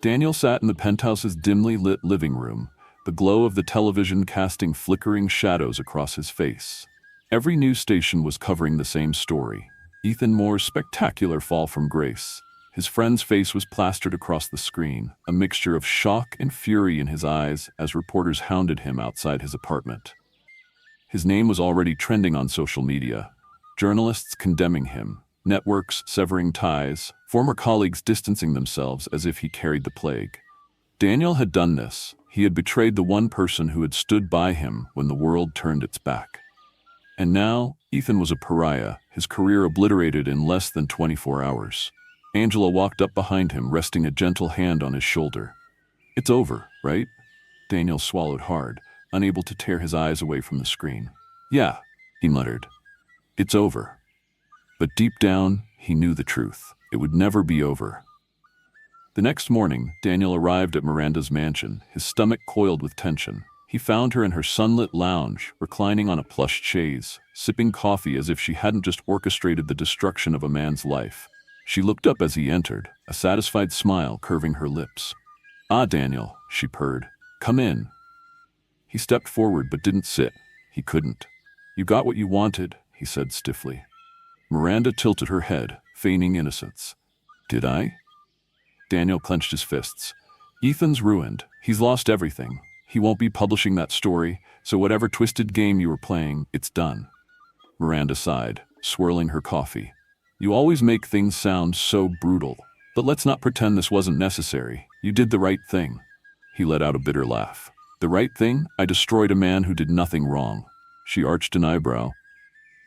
Daniel sat in the penthouse's dimly lit living room, the glow of the television casting flickering shadows across his face. Every news station was covering the same story. Ethan Moore's spectacular fall from grace. His friend's face was plastered across the screen, a mixture of shock and fury in his eyes as reporters hounded him outside his apartment. His name was already trending on social media. Journalists condemning him, networks severing ties, former colleagues distancing themselves as if he carried the plague. Daniel had done this. He had betrayed the one person who had stood by him when the world turned its back. And now, Ethan was a pariah, his career obliterated in less than 24 hours. Angela walked up behind him, resting a gentle hand on his shoulder. It's over, right? Daniel swallowed hard, unable to tear his eyes away from the screen. Yeah, he muttered. It's over. But deep down, he knew the truth. It would never be over. The next morning, Daniel arrived at Miranda's mansion, his stomach coiled with tension. He found her in her sunlit lounge, reclining on a plush chaise, sipping coffee as if she hadn't just orchestrated the destruction of a man's life. She looked up as he entered, a satisfied smile curving her lips. Ah, Daniel, she purred. Come in. He stepped forward but didn't sit. He couldn't. You got what you wanted, he said stiffly. Miranda tilted her head, feigning innocence. Did I? Daniel clenched his fists. Ethan's ruined. He's lost everything. He won't be publishing that story, so whatever twisted game you were playing, it's done. Miranda sighed, swirling her coffee. You always make things sound so brutal. But let's not pretend this wasn't necessary. You did the right thing." He let out a bitter laugh. "The right thing? I destroyed a man who did nothing wrong." She arched an eyebrow.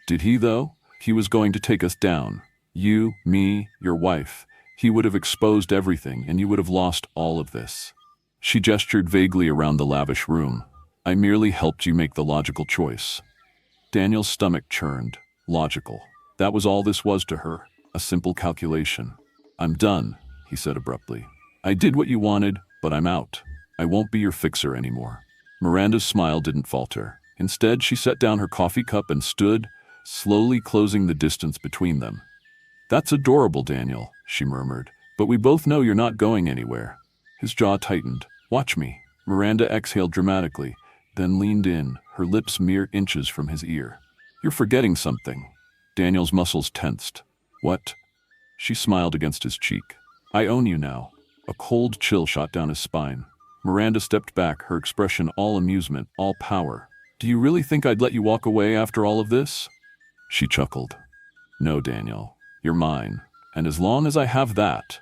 "Did he, though? He was going to take us down. You, me, your wife. He would have exposed everything, and you would have lost all of this." She gestured vaguely around the lavish room. "I merely helped you make the logical choice." Daniel's stomach churned. Logical. That was all this was to her. A simple calculation. "I'm done," he said abruptly. "I did what you wanted, but I'm out. I won't be your fixer anymore." Miranda's smile didn't falter. Instead, she set down her coffee cup and stood, slowly closing the distance between them. "That's adorable, Daniel," she murmured. "But we both know you're not going anywhere." His jaw tightened. "Watch me." Miranda exhaled dramatically, then leaned in, her lips mere inches from his ear. "You're forgetting something." Daniel's muscles tensed. "What?" She smiled against his cheek. "I own you now." A cold chill shot down his spine. Miranda stepped back, her expression all amusement, all power. "Do you really think I'd let you walk away after all of this?" She chuckled. "No, Daniel. You're mine. And as long as I have that."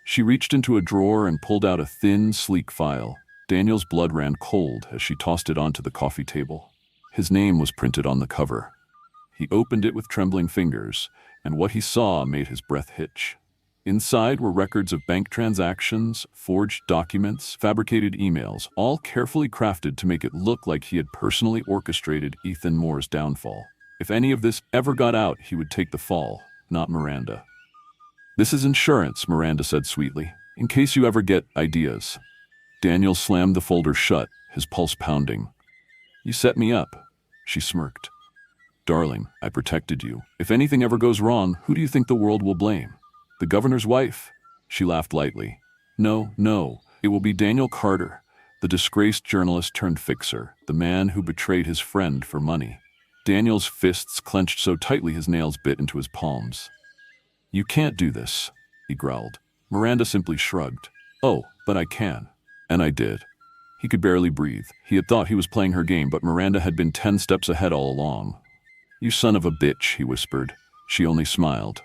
She reached into a drawer and pulled out a thin, sleek file. Daniel's blood ran cold as she tossed it onto the coffee table. His name was printed on the cover. He opened it with trembling fingers, and what he saw made his breath hitch. Inside were records of bank transactions, forged documents, fabricated emails, all carefully crafted to make it look like he had personally orchestrated Ethan Moore's downfall. If any of this ever got out, he would take the fall, not Miranda. "This is insurance," Miranda said sweetly, "in case you ever get ideas." Daniel slammed the folder shut, his pulse pounding. "You set me up," she smirked. "Darling, I protected you. If anything ever goes wrong, who do you think the world will blame? The governor's wife?" She laughed lightly. No, it will be Daniel Carter, the disgraced journalist turned fixer, the man who betrayed his friend for money." Daniel's fists clenched so tightly his nails bit into his palms. "You can't do this," he growled. Miranda simply shrugged. "Oh, but I can." And I did. He could barely breathe. He had thought he was playing her game, but Miranda had been 10 steps ahead all along. "You son of a bitch," he whispered. She only smiled.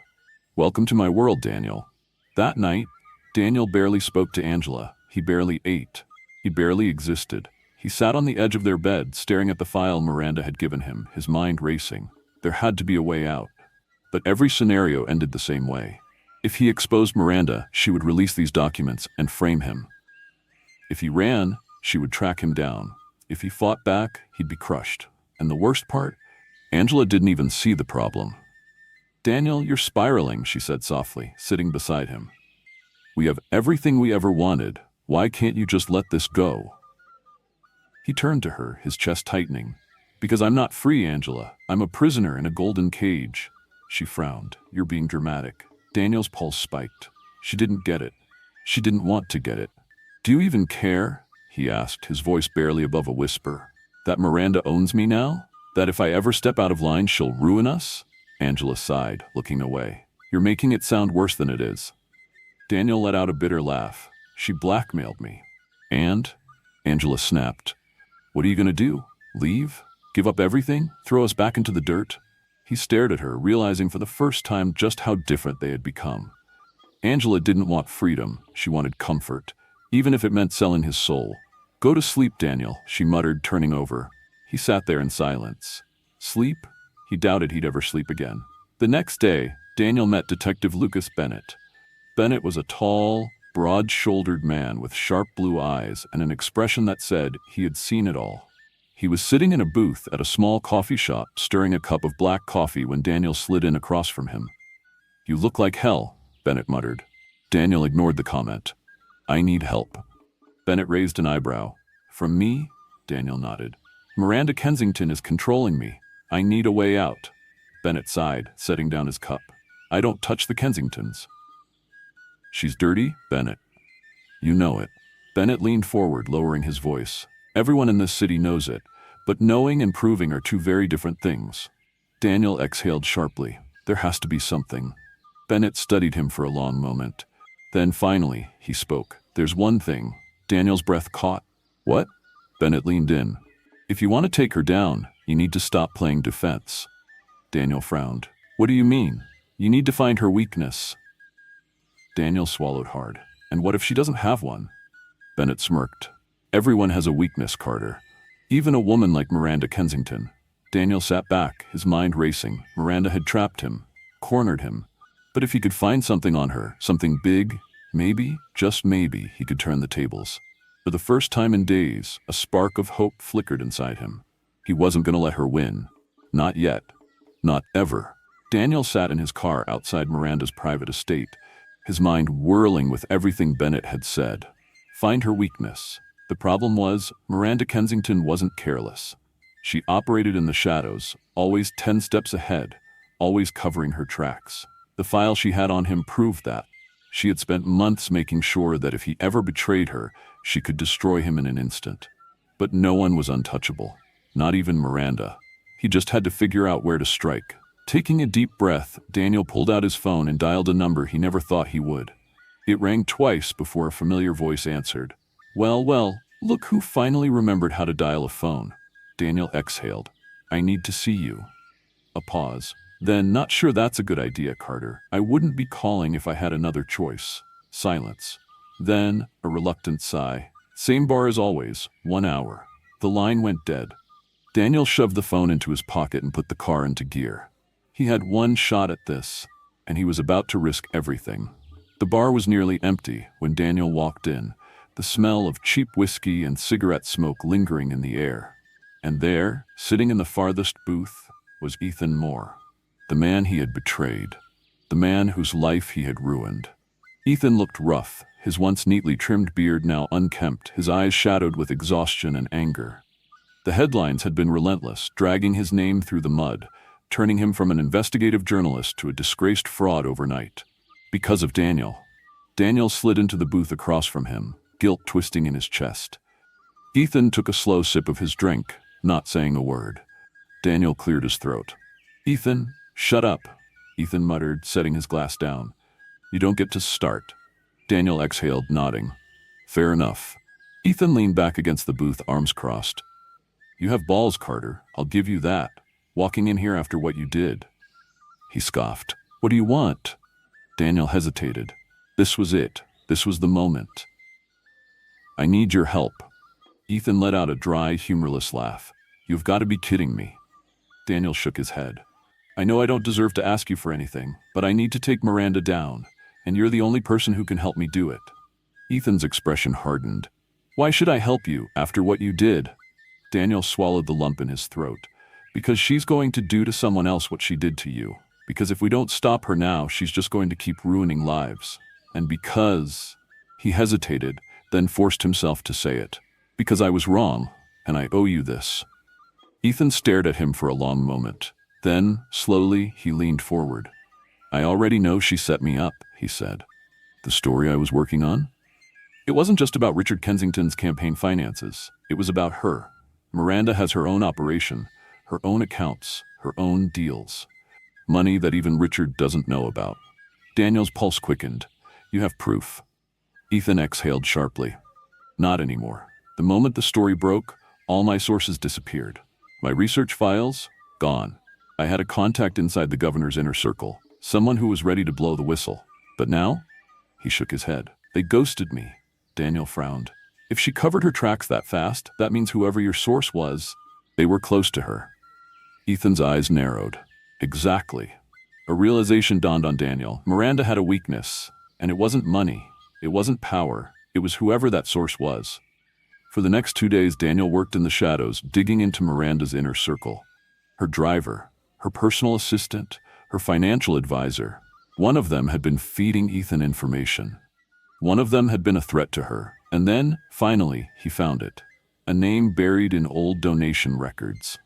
"Welcome to my world, Daniel." That night, Daniel barely spoke to Angela. He barely ate. He barely existed. He sat on the edge of their bed, staring at the file Miranda had given him, his mind racing. There had to be a way out. But every scenario ended the same way. If he exposed Miranda, she would release these documents and frame him. If he ran, she would track him down. If he fought back, he'd be crushed. And the worst part? Angela didn't even see the problem. "Daniel, you're spiraling," she said softly, sitting beside him. "We have everything we ever wanted. Why can't you just let this go?" He turned to her, his chest tightening. "Because I'm not free, Angela. I'm a prisoner in a golden cage." She frowned. "You're being dramatic." Daniel's pulse spiked. She didn't get it. She didn't want to get it. "Do you even care?" he asked, his voice barely above a whisper. "That Miranda owns me now? That if I ever step out of line, she'll ruin us?" Angela sighed, looking away. "You're making it sound worse than it is." Daniel let out a bitter laugh. "She blackmailed me." "And?" Angela snapped. "What are you going to do? Leave? Give up everything? Throw us back into the dirt?" He stared at her, realizing for the first time just how different they had become. Angela didn't want freedom. She wanted comfort, even if it meant selling his soul. "Go to sleep, Daniel," she muttered, turning over. He sat there in silence. Sleep? He doubted he'd ever sleep again. The next day, Daniel met Detective Lucas Bennett. Bennett was a tall, broad-shouldered man with sharp blue eyes and an expression that said he had seen it all. He was sitting in a booth at a small coffee shop, stirring a cup of black coffee when Daniel slid in across from him. "You look like hell," Bennett muttered. Daniel ignored the comment. "I need help." Bennett raised an eyebrow. "From me?" Daniel nodded. "Miranda Kensington is controlling me. I need a way out." Bennett sighed, setting down his cup. "I don't touch the Kensingtons." "She's dirty, Bennett." "You know it." Bennett leaned forward, lowering his voice. "Everyone in this city knows it, but knowing and proving are two very different things." Daniel exhaled sharply. There has to be something. Bennett studied him for a long moment. Then finally, he spoke. "There's one thing." Daniel's breath caught. "What?" Bennett leaned in. "If you want to take her down, you need to stop playing defense." Daniel frowned. "What do you mean?" "You need to find her weakness." Daniel swallowed hard. And what if she doesn't have one? Bennett smirked. Everyone has a weakness, Carter. Even a woman like Miranda Kensington. Daniel sat back, his mind racing. Miranda had trapped him, cornered him. But if he could find something on her, something big, maybe, just maybe, he could turn the tables. For the first time in days, a spark of hope flickered inside him. He wasn't going to let her win. Not yet. Not ever. Daniel sat in his car outside Miranda's private estate, his mind whirling with everything Bennett had said. Find her weakness. The problem was, Miranda Kensington wasn't careless. She operated in the shadows, always 10 steps ahead, always covering her tracks. The file she had on him proved that. She had spent months making sure that if he ever betrayed her, she could destroy him in an instant. But no one was untouchable. Not even Miranda. He just had to figure out where to strike. Taking a deep breath, Daniel pulled out his phone and dialed a number he never thought he would. It rang twice before a familiar voice answered. Well, look who finally remembered how to dial a phone. Daniel exhaled. I need to see you. A pause. Then, not sure that's a good idea, Carter. I wouldn't be calling if I had another choice. Silence. Then, a reluctant sigh. Same bar as always, 1 hour. The line went dead. Daniel shoved the phone into his pocket and put the car into gear. He had one shot at this, and he was about to risk everything. The bar was nearly empty when Daniel walked in, the smell of cheap whiskey and cigarette smoke lingering in the air. And there, sitting in the farthest booth, was Ethan Moore, the man he had betrayed, the man whose life he had ruined. Ethan looked rough, his once neatly trimmed beard now unkempt, his eyes shadowed with exhaustion and anger. The headlines had been relentless, dragging his name through the mud, turning him from an investigative journalist to a disgraced fraud overnight. Because of Daniel. Daniel slid into the booth across from him, guilt twisting in his chest. Ethan took a slow sip of his drink, not saying a word. Daniel cleared his throat. Ethan, shut up, Ethan muttered, setting his glass down. You don't get to start. Daniel exhaled, nodding. Fair enough. Ethan leaned back against the booth, arms crossed. You have balls, Carter, I'll give you that. Walking in here after what you did. He scoffed. What do you want? Daniel hesitated. This was it. This was the moment. I need your help. Ethan let out a dry, humorless laugh. You've got to be kidding me. Daniel shook his head. I know I don't deserve to ask you for anything, but I need to take Miranda down, and you're the only person who can help me do it. Ethan's expression hardened. Why should I help you after what you did? Daniel swallowed the lump in his throat. Because she's going to do to someone else what she did to you. Because if we don't stop her now, she's just going to keep ruining lives. And because... He hesitated, then forced himself to say it. Because I was wrong, and I owe you this. Ethan stared at him for a long moment. Then, slowly, he leaned forward. I already know she set me up, he said. The story I was working on? It wasn't just about Richard Kensington's campaign finances. It was about her. Miranda has her own operation, her own accounts, her own deals. Money that even Richard doesn't know about. Daniel's pulse quickened. You have proof. Ethan exhaled sharply. Not anymore. The moment the story broke, all my sources disappeared. My research files, gone. I had a contact inside the governor's inner circle, someone who was ready to blow the whistle. But now? He shook his head. They ghosted me. Daniel frowned. If she covered her tracks that fast, that means whoever your source was, they were close to her. Ethan's eyes narrowed. Exactly. A realization dawned on Daniel. Miranda had a weakness, and it wasn't money. It wasn't power. It was whoever that source was. For the next 2 days, Daniel worked in the shadows, digging into Miranda's inner circle. Her driver, her personal assistant, her financial advisor. One of them had been feeding Ethan information. One of them had been a threat to her. And then, finally, he found it. A name buried in old donation records.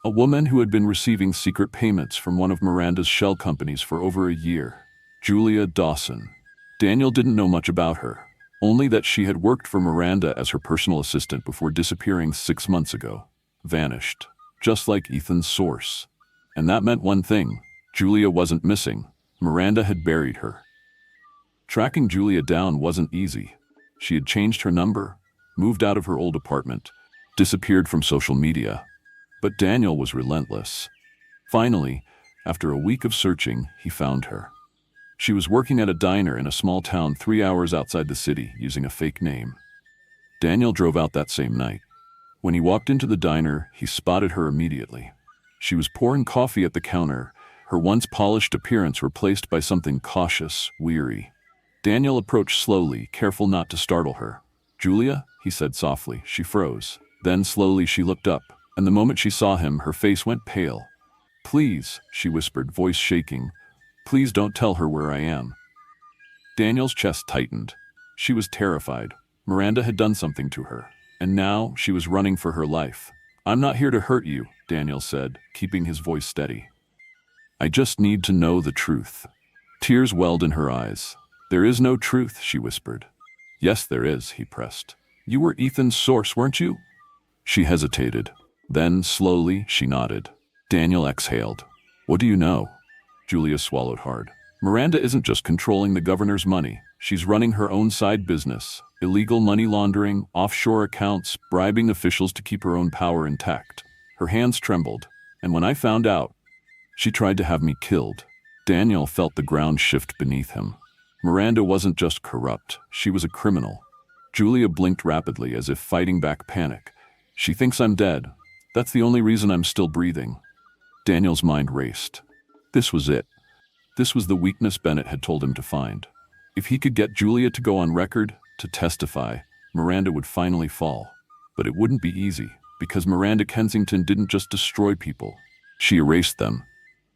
A woman who had been receiving secret payments from one of Miranda's shell companies for over a year. Julia Dawson. Daniel didn't know much about her, only that she had worked for Miranda as her personal assistant before disappearing 6 months ago. Vanished. Just like Ethan's source. And that meant one thing. Julia wasn't missing. Miranda had buried her. Tracking Julia down wasn't easy. She had changed her number, moved out of her old apartment, disappeared from social media. But Daniel was relentless. Finally, after a week of searching, he found her. She was working at a diner in a small town 3 hours outside the city using a fake name. Daniel drove out that same night. When he walked into the diner, he spotted her immediately. She was pouring coffee at the counter, her once polished appearance replaced by something cautious, weary. Daniel approached slowly, careful not to startle her. "Julia?" he said softly. She froze. Then slowly she looked up, and the moment she saw him, her face went pale. "Please," she whispered, voice shaking. "Please don't tell her where I am." Daniel's chest tightened. She was terrified. Miranda had done something to her, and now she was running for her life. "I'm not here to hurt you," Daniel said, keeping his voice steady. "I just need to know the truth." Tears welled in her eyes. "There is no truth," she whispered. "Yes, there is," he pressed. "You were Ethan's source, weren't you?" She hesitated. Then, slowly, she nodded. Daniel exhaled. "What do you know?" Julia swallowed hard. "Miranda isn't just controlling the governor's money. She's running her own side business. Illegal money laundering, offshore accounts, bribing officials to keep her own power intact." Her hands trembled. "And when I found out, she tried to have me killed." Daniel felt the ground shift beneath him. Miranda wasn't just corrupt, she was a criminal. Julia blinked rapidly as if fighting back panic. "She thinks I'm dead. That's the only reason I'm still breathing." Daniel's mind raced. This was it. This was the weakness Bennett had told him to find. If he could get Julia to go on record, to testify, Miranda would finally fall. But it wouldn't be easy, because Miranda Kensington didn't just destroy people. She erased them.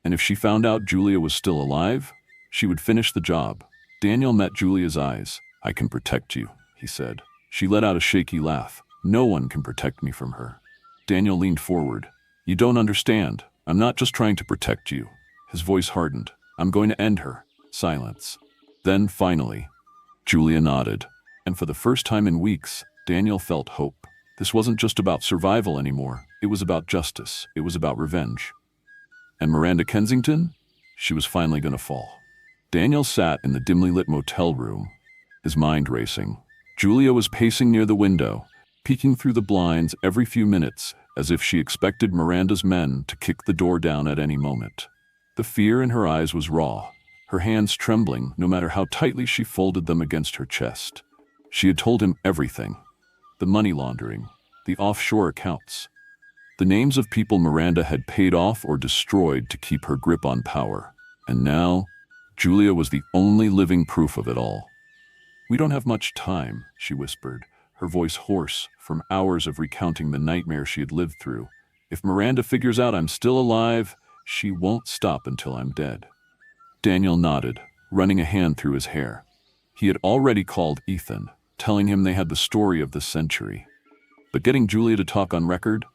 And if she found out Julia was still alive, she would finish the job. Daniel met Julia's eyes. "I can protect you," he said. She let out a shaky laugh. "No one can protect me from her." Daniel leaned forward. "You don't understand. I'm not just trying to protect you." His voice hardened. "I'm going to end her." Silence. Then, finally, Julia nodded. And for the first time in weeks, Daniel felt hope. This wasn't just about survival anymore. It was about justice. It was about revenge. And Miranda Kensington? She was finally going to fall. Daniel sat in the dimly lit motel room, his mind racing. Julia was pacing near the window, peeking through the blinds every few minutes, as if she expected Miranda's men to kick the door down at any moment. The fear in her eyes was raw, her hands trembling no matter how tightly she folded them against her chest. She had told him everything. The money laundering, the offshore accounts, the names of people Miranda had paid off or destroyed to keep her grip on power. And now, Julia was the only living proof of it all. "We don't have much time," she whispered, her voice hoarse from hours of recounting the nightmare she had lived through. "If Miranda figures out I'm still alive, she won't stop until I'm dead." Daniel nodded, running a hand through his hair. He had already called Ethan, telling him they had the story of the century. But getting Julia to talk on record?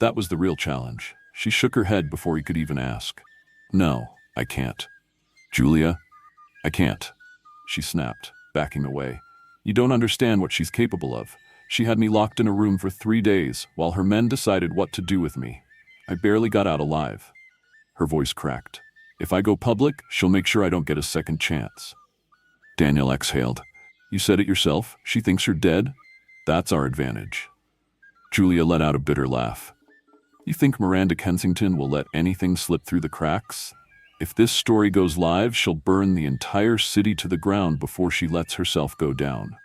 That was the real challenge. She shook her head before he could even ask. "No, I can't." "Julia, I can't," she snapped, backing away. "You don't understand what she's capable of. She had me locked in a room for 3 days while her men decided what to do with me. I barely got out alive." Her voice cracked. "If I go public, she'll make sure I don't get a second chance." Daniel exhaled. "You said it yourself. She thinks you're dead? That's our advantage." Julia let out a bitter laugh. "You think Miranda Kensington will let anything slip through the cracks? If this story goes live, she'll burn the entire city to the ground before she lets herself go down."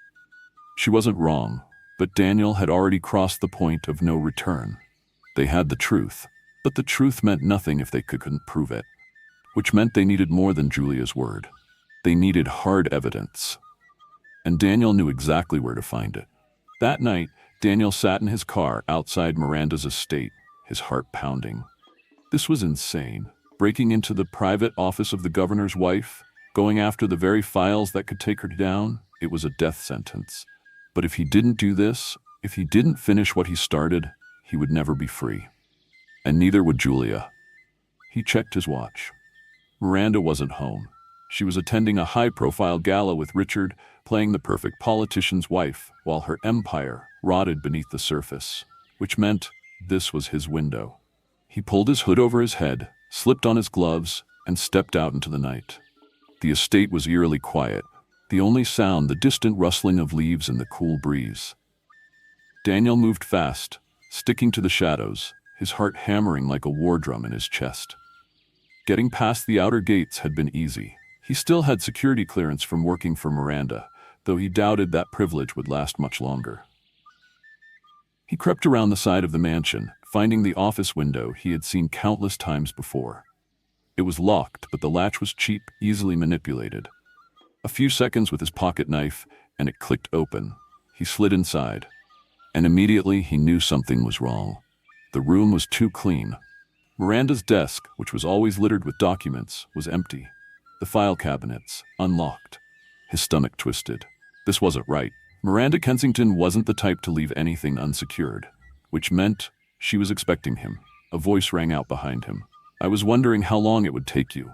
She wasn't wrong, but Daniel had already crossed the point of no return. They had the truth, but the truth meant nothing if they couldn't prove it, which meant they needed more than Julia's word. They needed hard evidence. And Daniel knew exactly where to find it. That night, Daniel sat in his car outside Miranda's estate, his heart pounding. This was insane. Breaking into the private office of the governor's wife, going after the very files that could take her down, it was a death sentence. But if he didn't do this, if he didn't finish what he started, he would never be free. And neither would Julia. He checked his watch. Miranda wasn't home. She was attending a high-profile gala with Richard, playing the perfect politician's wife, while her empire rotted beneath the surface, which meant this was his window. He pulled his hood over his head, slipped on his gloves, and stepped out into the night. The estate was eerily quiet, the only sound the distant rustling of leaves in the cool breeze. Daniel moved fast, sticking to the shadows, his heart hammering like a war drum in his chest. Getting past the outer gates had been easy. He still had security clearance from working for Miranda, though he doubted that privilege would last much longer. He crept around the side of the mansion, finding the office window he had seen countless times before. It was locked, but the latch was cheap, easily manipulated. A few seconds with his pocket knife, and it clicked open. He slid inside, and immediately he knew something was wrong. The room was too clean. Miranda's desk, which was always littered with documents, was empty. The file cabinets, unlocked. His stomach twisted. This wasn't right. Miranda Kensington wasn't the type to leave anything unsecured, which meant she was expecting him. A voice rang out behind him. "I was wondering how long it would take you."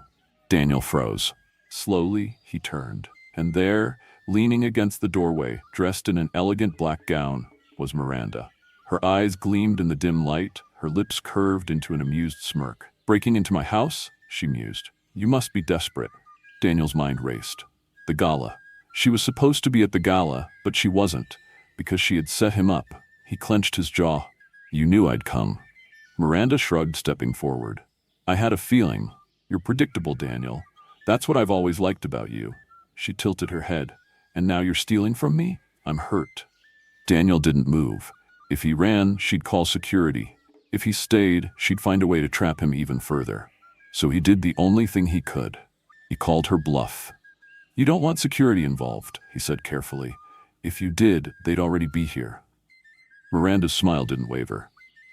Daniel froze. Slowly, he turned, and there, leaning against the doorway, dressed in an elegant black gown, was Miranda. Her eyes gleamed in the dim light, her lips curved into an amused smirk. "Breaking into my house?" she mused. "You must be desperate." Daniel's mind raced. The gala. She was supposed to be at the gala, but she wasn't, because she had set him up. He clenched his jaw. "You knew I'd come." Miranda shrugged, stepping forward. "I had a feeling. You're predictable, Daniel. That's what I've always liked about you." She tilted her head. "And now you're stealing from me? I'm hurt." Daniel didn't move. If he ran, she'd call security. If he stayed, she'd find a way to trap him even further. So he did the only thing he could. He called her bluff. "You don't want security involved," he said carefully. "If you did, they'd already be here." Miranda's smile didn't waver.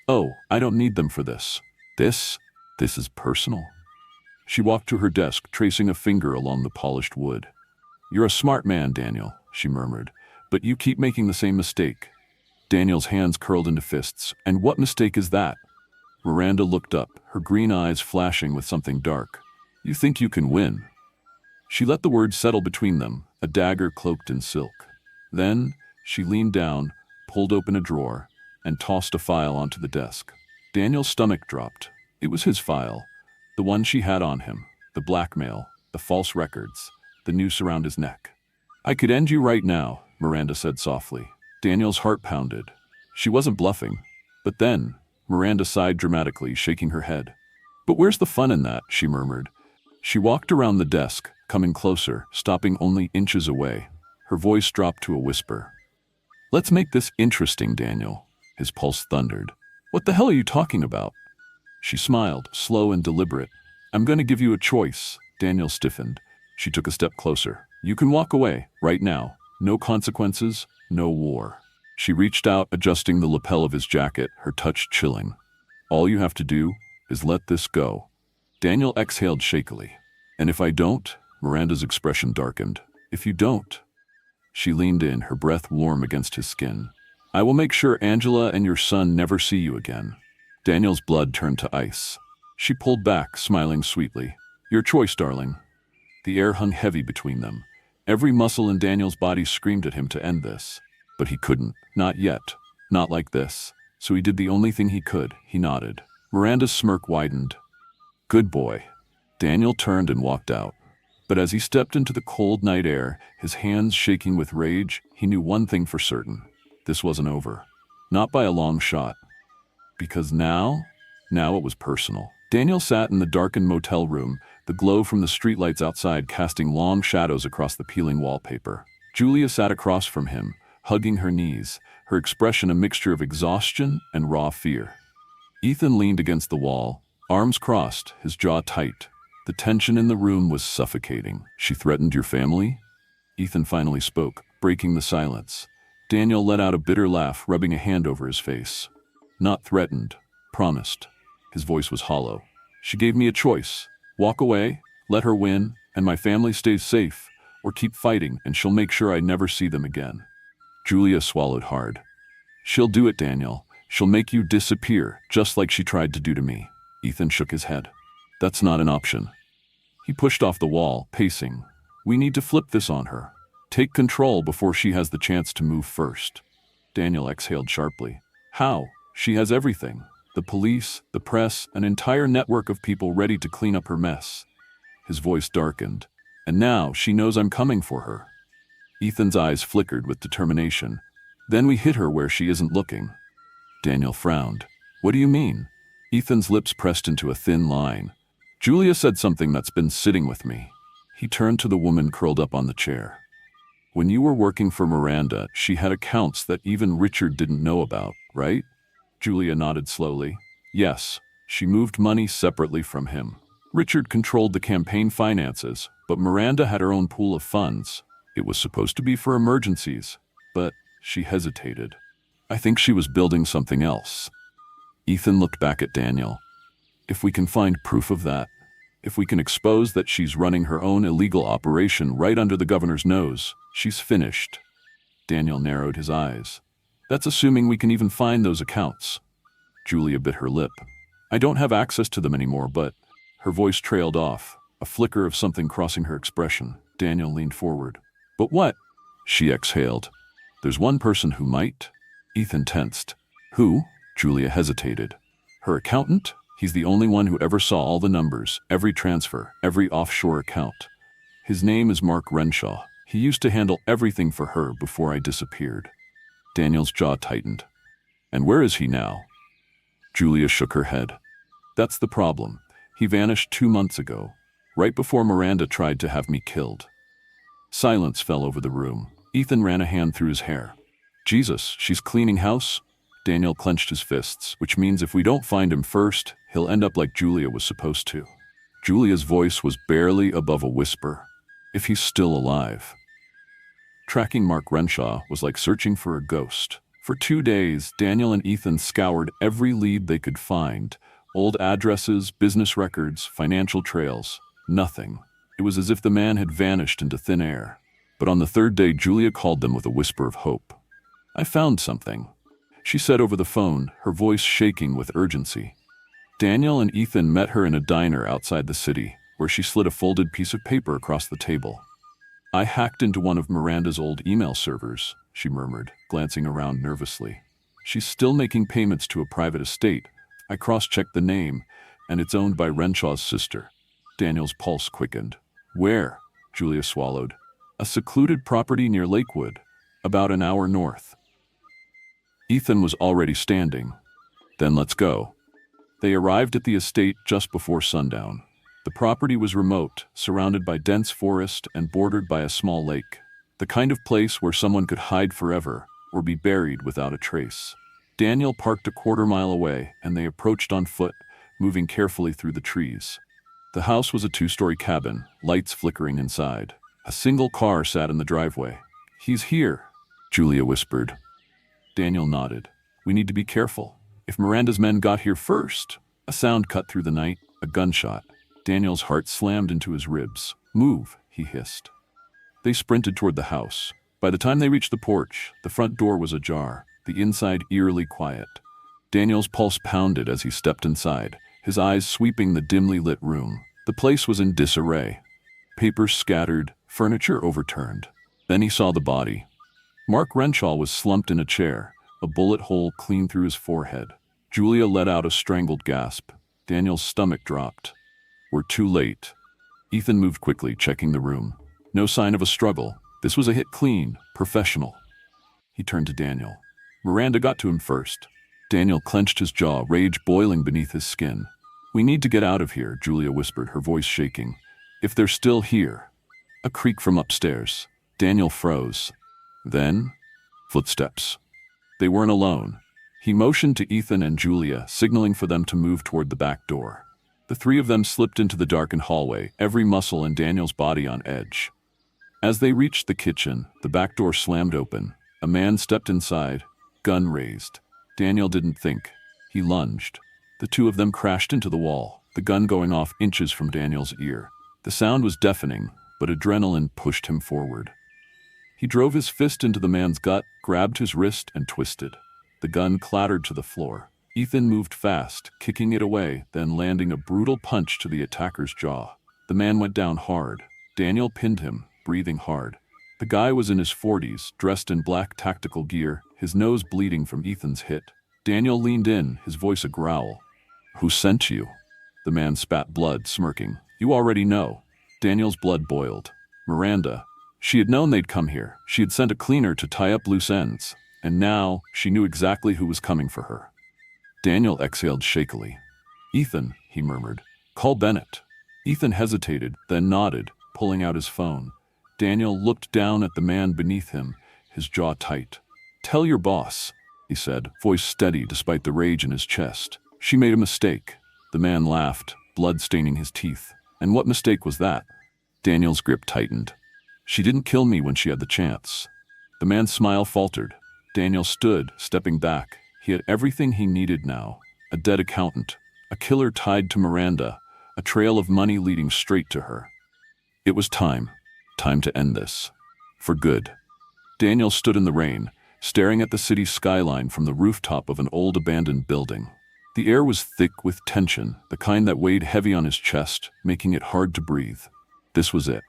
"Oh, I don't need them for this. This is personal." She walked to her desk, tracing a finger along the polished wood. "You're a smart man, Daniel," she murmured, "but you keep making the same mistake." Daniel's hands curled into fists. "And what mistake is that?" Miranda looked up, her green eyes flashing with something dark. "You think you can win." She let the words settle between them, a dagger cloaked in silk. Then she leaned down, pulled open a drawer, and tossed a file onto the desk. Daniel's stomach dropped. It was his file, the one she had on him, the blackmail, the false records, the noose around his neck. "I could end you right now," Miranda said softly. Daniel's heart pounded. She wasn't bluffing. But then, Miranda sighed dramatically, shaking her head. "But where's the fun in that?" she murmured. She walked around the desk, coming closer, stopping only inches away. Her voice dropped to a whisper. "Let's make this interesting, Daniel." His pulse thundered. "What the hell are you talking about?" She smiled, slow and deliberate. "I'm going to give you a choice." Daniel stiffened. She took a step closer. "You can walk away, right now. No consequences, no war." She reached out, adjusting the lapel of his jacket, her touch chilling. "All you have to do is let this go." Daniel exhaled shakily. "And if I don't?" Miranda's expression darkened. "If you don't?" She leaned in, her breath warm against his skin. "I will make sure Angela and your son never see you again." Daniel's blood turned to ice. She pulled back, smiling sweetly. "Your choice, darling." The air hung heavy between them. Every muscle in Daniel's body screamed at him to end this. But he couldn't. Not yet. Not like this. So he did the only thing he could. He nodded. Miranda's smirk widened. "Good boy." Daniel turned and walked out. But as he stepped into the cold night air, his hands shaking with rage, he knew one thing for certain. This wasn't over. Not by a long shot. Because now it was personal. Daniel sat in the darkened motel room, the glow from the streetlights outside casting long shadows across the peeling wallpaper. Julia sat across from him, hugging her knees, her expression a mixture of exhaustion and raw fear. Ethan leaned against the wall, arms crossed, his jaw tight. The tension in the room was suffocating. "She threatened your family?" Ethan finally spoke, breaking the silence. Daniel let out a bitter laugh, rubbing a hand over his face. "Not threatened. Promised." His voice was hollow. "She gave me a choice. Walk away, let her win, and my family stays safe, or keep fighting, and she'll make sure I never see them again." Julia swallowed hard. "She'll do it, Daniel. She'll make you disappear, just like she tried to do to me." Ethan shook his head. "That's not an option." He pushed off the wall, pacing. "We need to flip this on her. Take control before she has the chance to move first." Daniel exhaled sharply. "How? She has everything. The police, the press, an entire network of people ready to clean up her mess." His voice darkened. "And now she knows I'm coming for her." Ethan's eyes flickered with determination. "Then we hit her where she isn't looking." Daniel frowned. "What do you mean?" Ethan's lips pressed into a thin line. "Julia said something that's been sitting with me." He turned to the woman curled up on the chair. When you were working for Miranda, she had accounts that even Richard didn't know about, right? Julia nodded slowly. Yes, she moved money separately from him. Richard controlled the campaign finances, but Miranda had her own pool of funds. It was supposed to be for emergencies, but she hesitated. I think she was building something else. Ethan looked back at Daniel. If we can find proof of that, if we can expose that she's running her own illegal operation right under the governor's nose, she's finished. Daniel narrowed his eyes. That's assuming we can even find those accounts. Julia bit her lip. I don't have access to them anymore, but... Her voice trailed off, a flicker of something crossing her expression. Daniel leaned forward. But what? She exhaled. There's one person who might. Ethan tensed. Who? Julia hesitated. Her accountant? He's the only one who ever saw all the numbers, every transfer, every offshore account. His name is Mark Renshaw. He used to handle everything for her before I disappeared. Daniel's jaw tightened. And where is he now? Julia shook her head. That's the problem. He vanished 2 months ago, right before Miranda tried to have me killed. Silence fell over the room. Ethan ran a hand through his hair. Jesus, she's cleaning house? Daniel clenched his fists, which means if we don't find him first, he'll end up like Julia was supposed to. Julia's voice was barely above a whisper. If he's still alive. Tracking Mark Renshaw was like searching for a ghost. For 2 days, Daniel and Ethan scoured every lead they could find. Old addresses, business records, financial trails. Nothing. It was as if the man had vanished into thin air. But on the 3rd day, Julia called them with a whisper of hope. I found something, she said over the phone, her voice shaking with urgency. Daniel and Ethan met her in a diner outside the city, where she slid a folded piece of paper across the table. I hacked into one of Miranda's old email servers, she murmured, glancing around nervously. She's still making payments to a private estate. I cross-checked the name, and it's owned by Renshaw's sister. Daniel's pulse quickened. Where? Julia swallowed. A secluded property near Lakewood, about an hour north. Ethan was already standing. Then let's go. They arrived at the estate just before sundown. The property was remote, surrounded by dense forest and bordered by a small lake. The kind of place where someone could hide forever or be buried without a trace. Daniel parked a quarter-mile away, and they approached on foot, moving carefully through the trees. The house was a 2-story cabin, lights flickering inside. A single car sat in the driveway. He's here, Julia whispered. Daniel nodded. We need to be careful. If Miranda's men got here first... A sound cut through the night, a gunshot. Daniel's heart slammed into his ribs. Move, he hissed. They sprinted toward the house. By the time they reached the porch, the front door was ajar, the inside eerily quiet. Daniel's pulse pounded as he stepped inside, his eyes sweeping the dimly lit room. The place was in disarray. Papers scattered, furniture overturned. Then he saw the body. Mark Renshaw was slumped in a chair, a bullet hole clean through his forehead. Julia let out a strangled gasp. Daniel's stomach dropped. We're too late. Ethan moved quickly, checking the room. No sign of a struggle. This was a hit clean, professional. He turned to Daniel. Miranda got to him first. Daniel clenched his jaw, rage boiling beneath his skin. We need to get out of here, Julia whispered, her voice shaking. If they're still here. A creak from upstairs. Daniel froze. Then, footsteps. They weren't alone. He motioned to Ethan and Julia, signaling for them to move toward the back door. The 3 of them slipped into the darkened hallway, every muscle in Daniel's body on edge. As they reached the kitchen, the back door slammed open. A man stepped inside, gun raised. Daniel didn't think. He lunged. The 2 of them crashed into the wall, the gun going off inches from Daniel's ear. The sound was deafening, but adrenaline pushed him forward. He drove his fist into the man's gut, grabbed his wrist, and twisted. The gun clattered to the floor. Ethan moved fast, kicking it away, then landing a brutal punch to the attacker's jaw. The man went down hard. Daniel pinned him, breathing hard. The guy was in his 40s, dressed in black tactical gear, his nose bleeding from Ethan's hit. Daniel leaned in, his voice a growl. Who sent you? The man spat blood, smirking. You already know. Daniel's blood boiled. Miranda. She had known they'd come here. She had sent a cleaner to tie up loose ends. And now, she knew exactly who was coming for her. Daniel exhaled shakily. Ethan, he murmured. Call Bennett. Ethan hesitated, then nodded, pulling out his phone. Daniel looked down at the man beneath him, his jaw tight. "Tell your boss," he said, voice steady despite the rage in his chest. "She made a mistake." The man laughed, blood staining his teeth. "And what mistake was that?" Daniel's grip tightened. "She didn't kill me when she had the chance." The man's smile faltered. Daniel stood, stepping back. He had everything he needed now. A dead accountant, a killer tied to Miranda, a trail of money leading straight to her. It was time. Time to end this. For good. Daniel stood in the rain, staring at the city skyline from the rooftop of an old abandoned building. The air was thick with tension, the kind that weighed heavy on his chest, making it hard to breathe. This was it.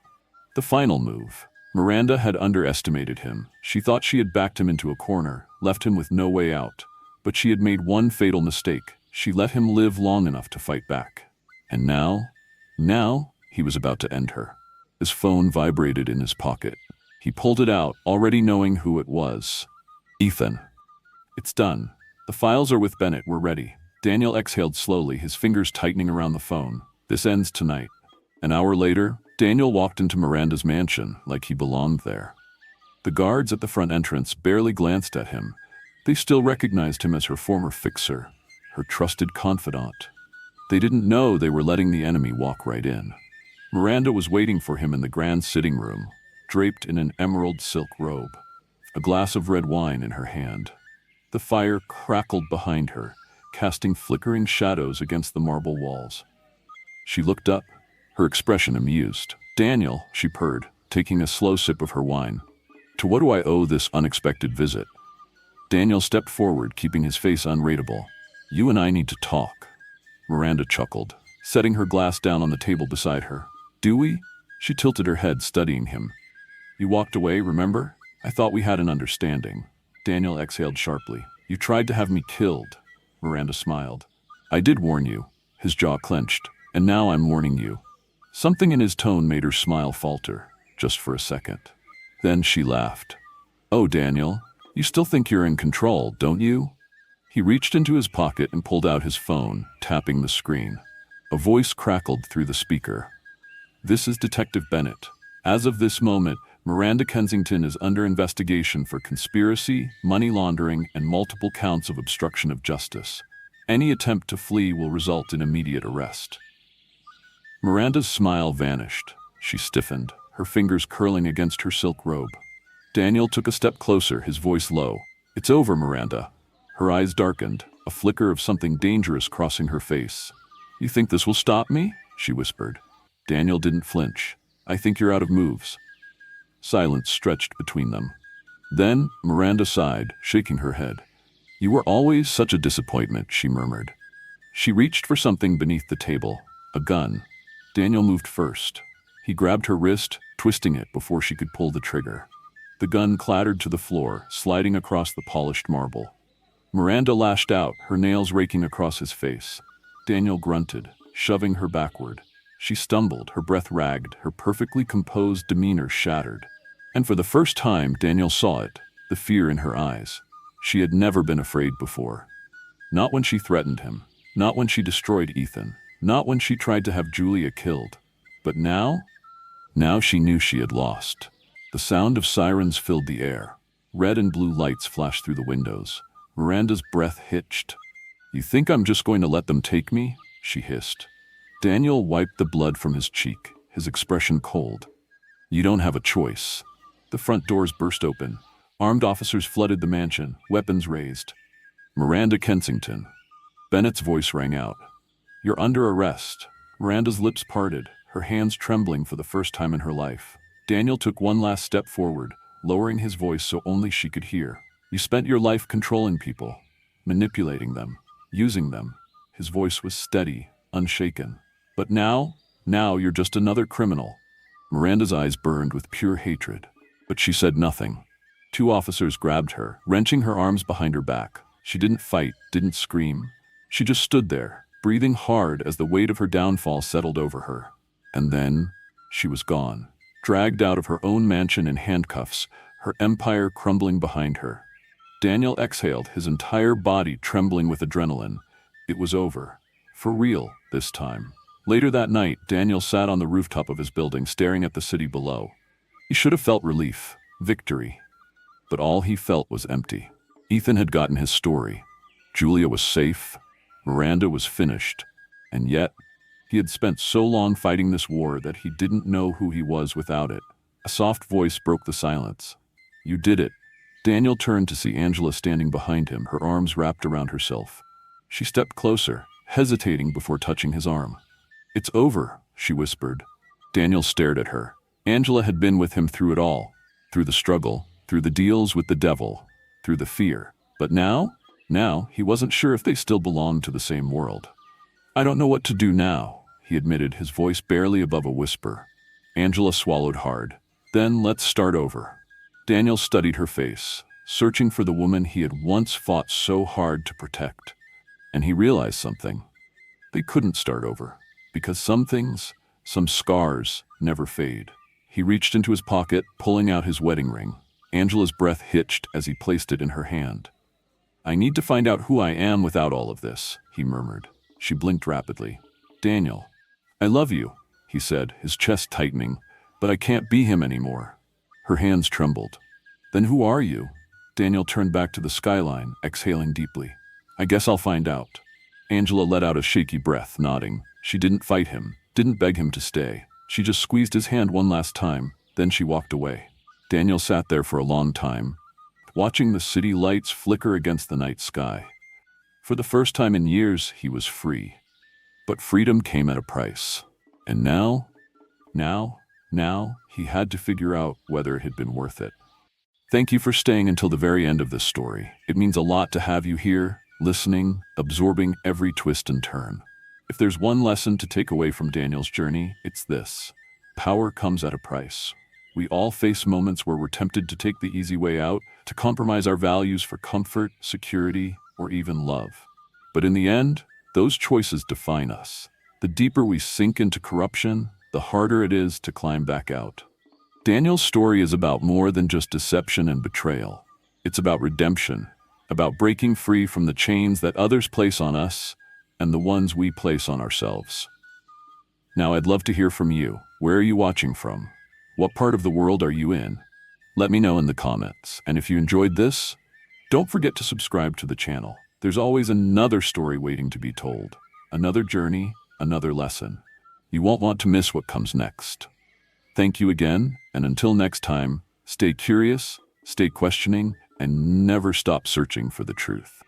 The final move. Miranda had underestimated him. She thought she had backed him into a corner, left him with no way out. But she had made one fatal mistake. She let him live long enough to fight back. And now, he was about to end her. His phone vibrated in his pocket. He pulled it out, already knowing who it was. Ethan. "It's done. The files are with Bennett, we're ready." Daniel exhaled slowly, his fingers tightening around the phone. "This ends tonight." An hour later, Daniel walked into Miranda's mansion like he belonged there. The guards at the front entrance barely glanced at him. They still recognized him as her former fixer, her trusted confidant. They didn't know they were letting the enemy walk right in. Miranda was waiting for him in the grand sitting room, draped in an emerald silk robe, a glass of red wine in her hand. The fire crackled behind her, casting flickering shadows against the marble walls. She looked up, her expression amused. "Daniel," she purred, taking a slow sip of her wine. "To what do I owe this unexpected visit?" Daniel stepped forward, keeping his face unreadable. "You and I need to talk." Miranda chuckled, setting her glass down on the table beside her. "Do we?" She tilted her head, studying him. "You walked away, remember? I thought we had an understanding." Daniel exhaled sharply. "You tried to have me killed." Miranda smiled. "I did warn you." His jaw clenched. "And now I'm warning you." Something in his tone made her smile falter, just for a second. Then she laughed. "Oh, Daniel, you still think you're in control, don't you?" He reached into his pocket and pulled out his phone, tapping the screen. A voice crackled through the speaker. "This is Detective Bennett. As of this moment, Miranda Kensington is under investigation for conspiracy, money laundering, and multiple counts of obstruction of justice. Any attempt to flee will result in immediate arrest." Miranda's smile vanished. She stiffened, her fingers curling against her silk robe. Daniel took a step closer, his voice low. "It's over, Miranda." Her eyes darkened, a flicker of something dangerous crossing her face. "You think this will stop me?" she whispered. Daniel didn't flinch. "I think you're out of moves." Silence stretched between them. Then Miranda sighed, shaking her head. "You were always such a disappointment," she murmured. She reached for something beneath the table, a gun. Daniel moved first. He grabbed her wrist, twisting it before she could pull the trigger. The gun clattered to the floor, sliding across the polished marble. Miranda lashed out, her nails raking across his face. Daniel grunted, shoving her backward. She stumbled, her breath ragged, her perfectly composed demeanor shattered. And for the first time, Daniel saw it, the fear in her eyes. She had never been afraid before. Not when she threatened him, not when she destroyed Ethan, not when she tried to have Julia killed. But now? Now she knew she had lost. The sound of sirens filled the air. Red and blue lights flashed through the windows. Miranda's breath hitched. "You think I'm just going to let them take me?" she hissed. Daniel wiped the blood from his cheek, his expression cold. "You don't have a choice." The front doors burst open. Armed officers flooded the mansion, weapons raised. "Miranda Kensington." Bennett's voice rang out. "You're under arrest." Miranda's lips parted, her hands trembling for the first time in her life. Daniel took one last step forward, lowering his voice so only she could hear. "You spent your life controlling people, manipulating them, using them." His voice was steady, unshaken. "But now you're just another criminal." Miranda's eyes burned with pure hatred, but she said nothing. Two officers grabbed her, wrenching her arms behind her back. She didn't fight, didn't scream. She just stood there, breathing hard as the weight of her downfall settled over her. And then she was gone, dragged out of her own mansion in handcuffs, her empire crumbling behind her. Daniel exhaled, his entire body trembling with adrenaline. It was over. For real, this time. Later that night, Daniel sat on the rooftop of his building staring at the city below. He should have felt relief, victory. But all he felt was empty. Ethan had gotten his story. Julia was safe. Miranda was finished. And yet, he had spent so long fighting this war that he didn't know who he was without it. A soft voice broke the silence. "You did it." Daniel turned to see Angela standing behind him, her arms wrapped around herself. She stepped closer, hesitating before touching his arm. "It's over," she whispered. Daniel stared at her. Angela had been with him through it all, through the struggle, through the deals with the devil, through the fear. But now he wasn't sure if they still belonged to the same world. "I don't know what to do now," he admitted, his voice barely above a whisper. Angela swallowed hard. "Then let's start over." Daniel studied her face, searching for the woman he had once fought so hard to protect. And he realized something. They couldn't start over, because some things, some scars, never fade. He reached into his pocket, pulling out his wedding ring. Angela's breath hitched as he placed it in her hand. "I need to find out who I am without all of this," he murmured. She blinked rapidly. "Daniel, I love you," he said, his chest tightening, "but I can't be him anymore." Her hands trembled. "Then who are you?" Daniel turned back to the skyline, exhaling deeply. "I guess I'll find out." Angela let out a shaky breath, nodding. She didn't fight him, didn't beg him to stay. She just squeezed his hand one last time, then she walked away. Daniel sat there for a long time, watching the city lights flicker against the night sky. For the first time in years, he was free. But freedom came at a price. And now, he had to figure out whether it had been worth it. Thank you for staying until the very end of this story. It means a lot to have you here, listening, absorbing every twist and turn. If there's one lesson to take away from Daniel's journey, it's this. Power comes at a price. We all face moments where we're tempted to take the easy way out, to compromise our values for comfort, security, or even love. But in the end, those choices define us. The deeper we sink into corruption, the harder it is to climb back out. Daniel's story is about more than just deception and betrayal. It's about redemption, about breaking free from the chains that others place on us and the ones we place on ourselves. Now, I'd love to hear from you. Where are you watching from? What part of the world are you in? Let me know in the comments. And if you enjoyed this, don't forget to subscribe to the channel. There's always another story waiting to be told. Another journey, another lesson. You won't want to miss what comes next. Thank you again, and until next time, stay curious, stay questioning, and never stop searching for the truth.